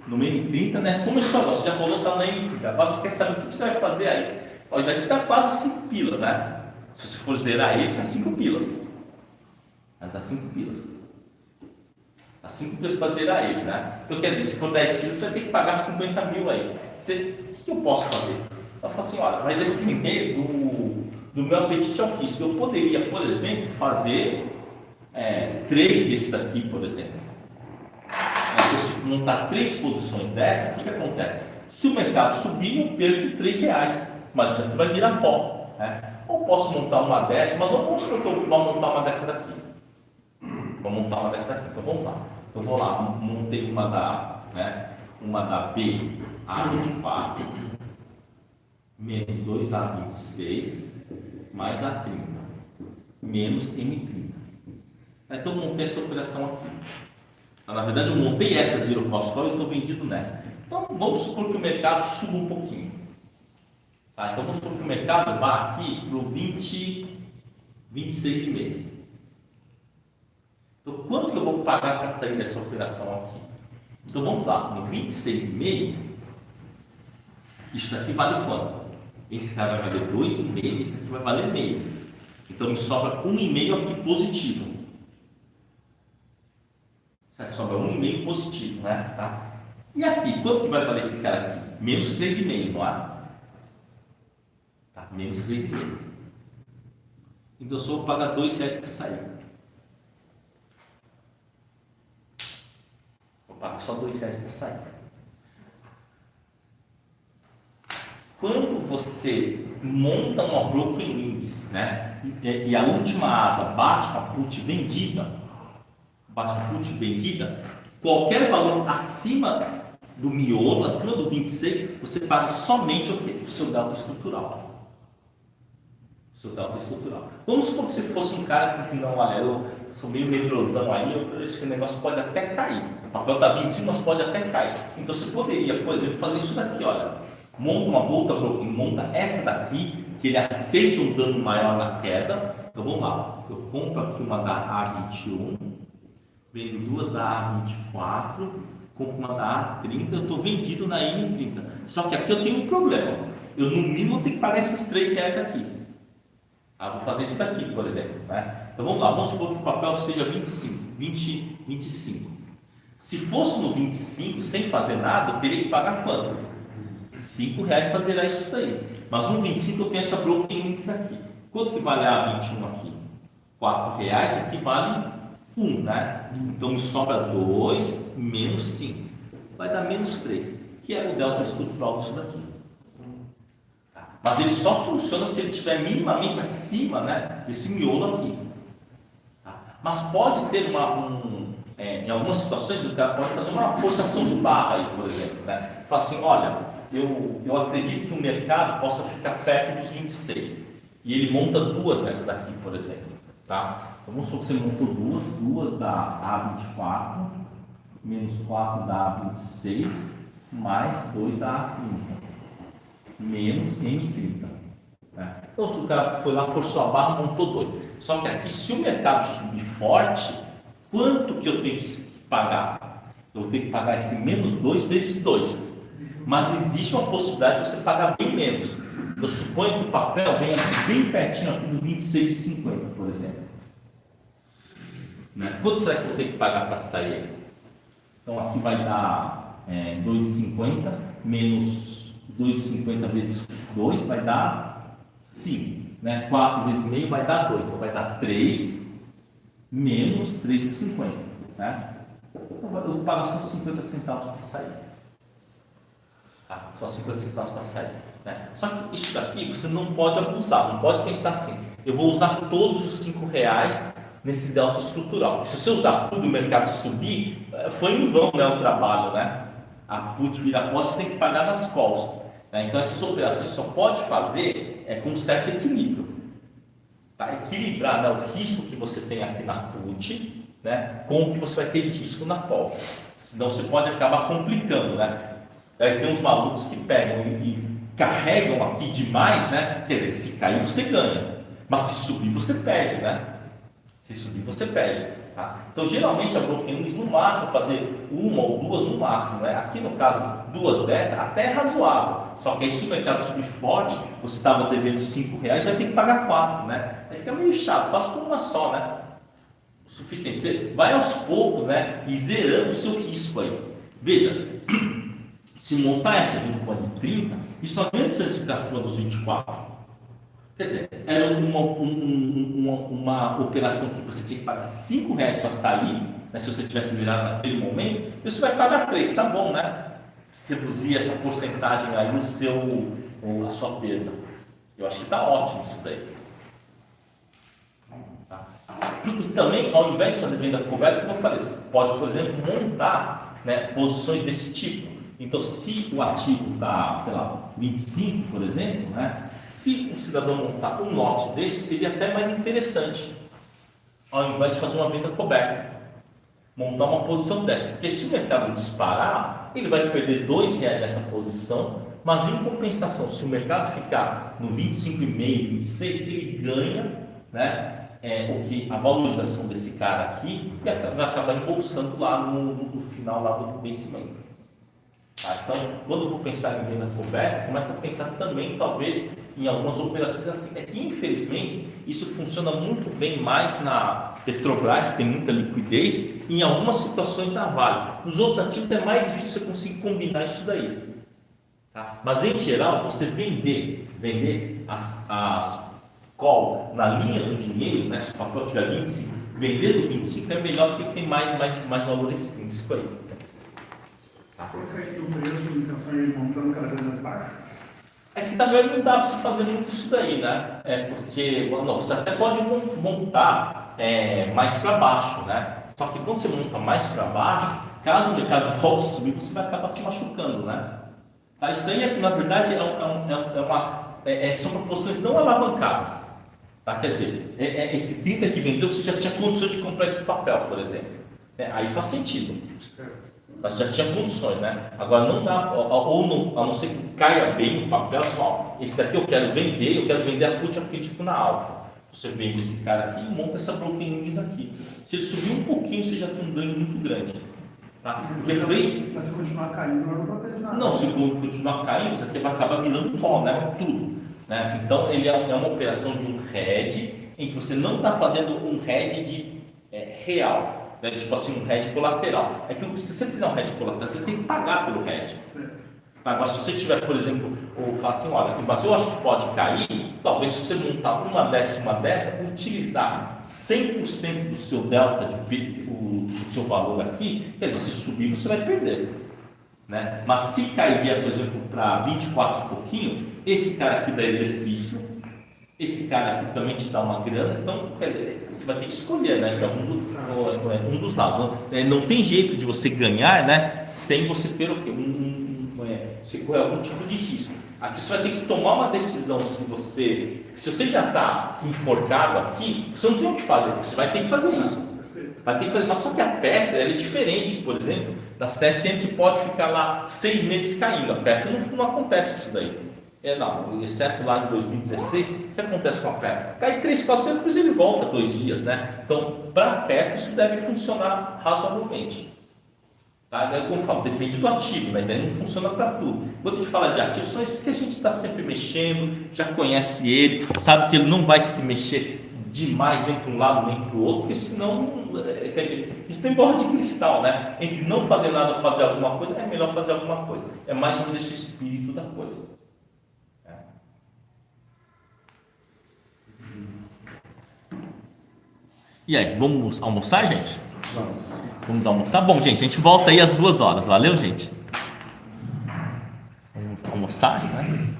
No M30, né? Começou agora, você já falou que está na M30, agora você quer saber o que você vai fazer aí. Ó, isso aqui está quase 5 pilas, né? Se você for zerar ele, está 5 pilas. Está 5 pilas. Está 5 pilas para zerar ele, né? Então, quer dizer, se for 10 quilos, você vai ter que pagar 50 mil aí. O que eu posso fazer? Eu falo assim, olha, vai depender do meu apetite ao risco. Eu poderia, por exemplo, fazer 3 desse daqui, por exemplo. Então, se montar 3 posições dessa, o que acontece? Se o mercado subir, eu perco R$3, mas o vai virar pó. Né? Ou posso montar uma dessa, mas vamos supor que eu vou montar uma dessa daqui. Vou montar uma dessa aqui, então vamos lá. Eu vou lá, montei uma da B A24 menos 2A26 mais A30 menos M30. Então eu montei essa operação aqui. Então, na verdade eu montei essa zero cost call e estou vendido nessa. Então vamos supor que o mercado suba um pouquinho. Tá? Então vamos supor que o mercado vá aqui para o 26,5. Então, quanto que eu vou pagar para sair dessa operação aqui? Então, vamos lá, no 26,5, isso daqui vale quanto? Esse cara vai valer 2,5, esse daqui vai valer meio. Então, me sobra 1,5 aqui positivo. Certo? Sobra 1,5 positivo, né? Tá? E aqui, quanto que vai valer esse cara aqui? Menos 3,5, não é? Tá, menos 3,5. Então, eu só vou pagar R$2 para sair. Paga só R$2 para sair. Quando você monta uma broken wings, né, e a última asa bate com a put vendida, qualquer valor acima do miolo, acima do 26, você paga somente o seu delta estrutural. Vamos supor que se fosse um cara que assim, não, olha, eu sou meio medrosão aí, eu acho que o negócio pode até cair. O papel está 25, mas pode até cair. Então você poderia, por exemplo, fazer isso daqui, olha. Monta uma volta broken, monta essa daqui, que ele aceita um dano maior na queda. Então vamos lá, eu compro aqui uma da A21, vendo duas da A24, compro uma da A30, eu estou vendido na M30. Só que aqui eu tenho um problema. Eu no mínimo vou ter que pagar esses R$3 aqui. Vou fazer isso daqui, por exemplo. Né? Então vamos lá, vamos supor que o papel seja 25. Se fosse no 25, sem fazer nada, eu teria que pagar quanto? R$5 para zerar isso daí. Mas no 25 eu tenho essa broken wings aqui. Quanto que vale a 21 aqui? R$4, aqui vale 1, né? Então me sobra 2 menos 5. Vai dar menos 3, que é o delta estrutural disso daqui. Mas ele só funciona se ele estiver minimamente acima, né, desse miolo aqui. Tá? Mas pode ter em algumas situações o cara pode fazer uma forçação de barra aí, por exemplo. Né? Fala assim, olha, eu acredito que o mercado possa ficar perto dos 26. E ele monta duas nessa daqui, por exemplo. Tá? Então vamos supor que você montou duas da A24, menos 4 da A26, mais 2 da A30. Menos M30. Né? Então, se o cara foi lá, forçou a barra, montou 2. Só que aqui, se o mercado subir forte, quanto que eu tenho que pagar? Eu vou ter que pagar esse menos 2 vezes 2. Mas existe uma possibilidade de você pagar bem menos. Eu suponho que o papel venha bem pertinho aqui do 26,50, por exemplo. Né? Quanto será que eu vou ter que pagar para sair? Então aqui vai dar 2,50 menos 2,50 vezes 2 vai dar 5. Né? 4 vezes meio vai dar 2. Então vai dar 3 menos 3,50. Né? Então eu vou pagar só 50 centavos para sair. Tá? Só 50 centavos para sair. Né? Só que isso daqui você não pode abusar, não pode pensar assim, eu vou usar todos os 5 reais nesse delta estrutural. Se você usar tudo e o mercado subir, foi em vão, né, o trabalho, né? A put vira pós, você tem que pagar nas calls. Né? Então essas operações só pode fazer com um certo equilíbrio. Tá? Equilibrar, né, o risco que você tem aqui na put, né, com o que você vai ter de risco na call. Senão você pode acabar complicando, né? Aí tem uns malucos que pegam e carregam aqui demais, né? Quer dizer, se cair você ganha, mas se subir você perde, né? Se subir você perde. Tá? Então geralmente a broker no máximo fazer uma ou duas no máximo, né? Aqui no caso 2 dessas até é razoável. Só que aí se o mercado subir forte, você estava devendo 5 reais, vai ter que pagar 4, né? Aí fica meio chato, faça com uma só, né? O suficiente. Você vai aos poucos, né? E zerando o seu risco aí. Veja. Se montar essa de uma de 30, isso não adianta você ficar acima dos 24. Quer dizer, era uma operação que você tinha que pagar 5 reais para sair, né, se você tivesse virado naquele momento, e você vai pagar 3, tá bom, né? Reduzir essa porcentagem aí a sua perda. Eu acho que está ótimo isso daí. Tá? E também, ao invés de fazer venda coberta, como eu falei, você pode, por exemplo, montar, né, posições desse tipo. Então, se o ativo está, sei lá, 25, por exemplo, né, se o cidadão montar um lote desse, seria até mais interessante, ao invés de fazer uma venda coberta, montar uma posição dessa. Porque se o mercado disparar, ele vai perder R$2 nessa posição, mas em compensação, se o mercado ficar no 25,5, 26, ele ganha, né, a valorização desse cara aqui e vai acabar embolsando lá no final lá do vencimento. Tá? Então, quando eu vou pensar em vendas cobertas, começa a pensar também, talvez, em algumas operações assim. É que, infelizmente, isso funciona muito bem mais na Petrobras, que tem muita liquidez, e em algumas situações da Vale. Nos outros ativos é mais difícil você conseguir combinar isso daí. Tá? Mas, em geral, você vender as call na linha do dinheiro, né? Se o papel tiver 25, vender do 25 é melhor porque tem mais valor extrínseco aí. Foi feito no período de intenção de ir montando cada vez mais baixo? É que na verdade não dá para você fazer muito isso daí, né? Porque você até pode montar mais para baixo, né? Só que quando você monta mais para baixo, caso o mercado volte a subir, você vai acabar se machucando, né? Tá? Isso daí, na verdade, são proporções não alavancadas. Tá? Quer dizer, esse 30 que vendeu, você já tinha condições de comprar esse papel, por exemplo. Aí faz sentido. Mas já tinha condições, né? Agora não dá, a não ser que caia bem o papel, assim, ó, esse daqui eu quero vender a put, eu acredito na alta. Você vende esse cara aqui e monta essa broken news aqui. Se ele subir um pouquinho, você já tem um ganho muito grande. Tá? Mas se continuar caindo, não protege nada. Não, se continuar caindo, isso aqui vai acabar virando pó, né? Tudo. Né? Então, ele é uma operação de um hedge, em que você não está fazendo um hedge real. Né? Tipo assim, um hedge colateral. É que se você fizer um hedge colateral, você tem que pagar pelo hedge. Agora, se você tiver, por exemplo, ou falar assim, olha, mas eu acho que pode cair, talvez se você montar uma dessa, utilizar 100% do seu delta, do seu valor aqui, quer dizer, se subir, você vai perder. Né? Mas se cair, vier, por exemplo, para 24 e pouquinho, esse cara aqui dá exercício, esse cara aqui também te dá uma grana, então você vai ter que escolher, né? Então, um dos lados. Não tem jeito de você ganhar, né? Sem você ter o quê? Você correr algum tipo de risco. Aqui você vai ter que tomar uma decisão se você já está enforcado aqui, você não tem o que fazer, você vai ter que fazer isso. Vai ter que fazer, mas só que a Petro é diferente, por exemplo, da CSN que pode ficar lá 6 meses caindo. A Petro não acontece isso daí. Não, exceto lá em 2016, o que acontece com a Petro? Cai 3, 4 dias, depois ele volta 2 dias, né? Então, para a Petro isso deve funcionar razoavelmente. Tá? Como eu falo, depende do ativo, mas aí não funciona para tudo. Quando a gente fala de ativos, são esses que a gente está sempre mexendo, já conhece ele, sabe que ele não vai se mexer demais nem para um lado nem para o outro, porque senão a gente tem bola de cristal, né? Entre não fazer nada ou fazer alguma coisa, é melhor fazer alguma coisa. É mais ou menos esse espírito da coisa. E aí, vamos almoçar, gente? Vamos almoçar? Bom, gente, a gente volta aí às 2 horas. Valeu, gente? Vamos almoçar, né?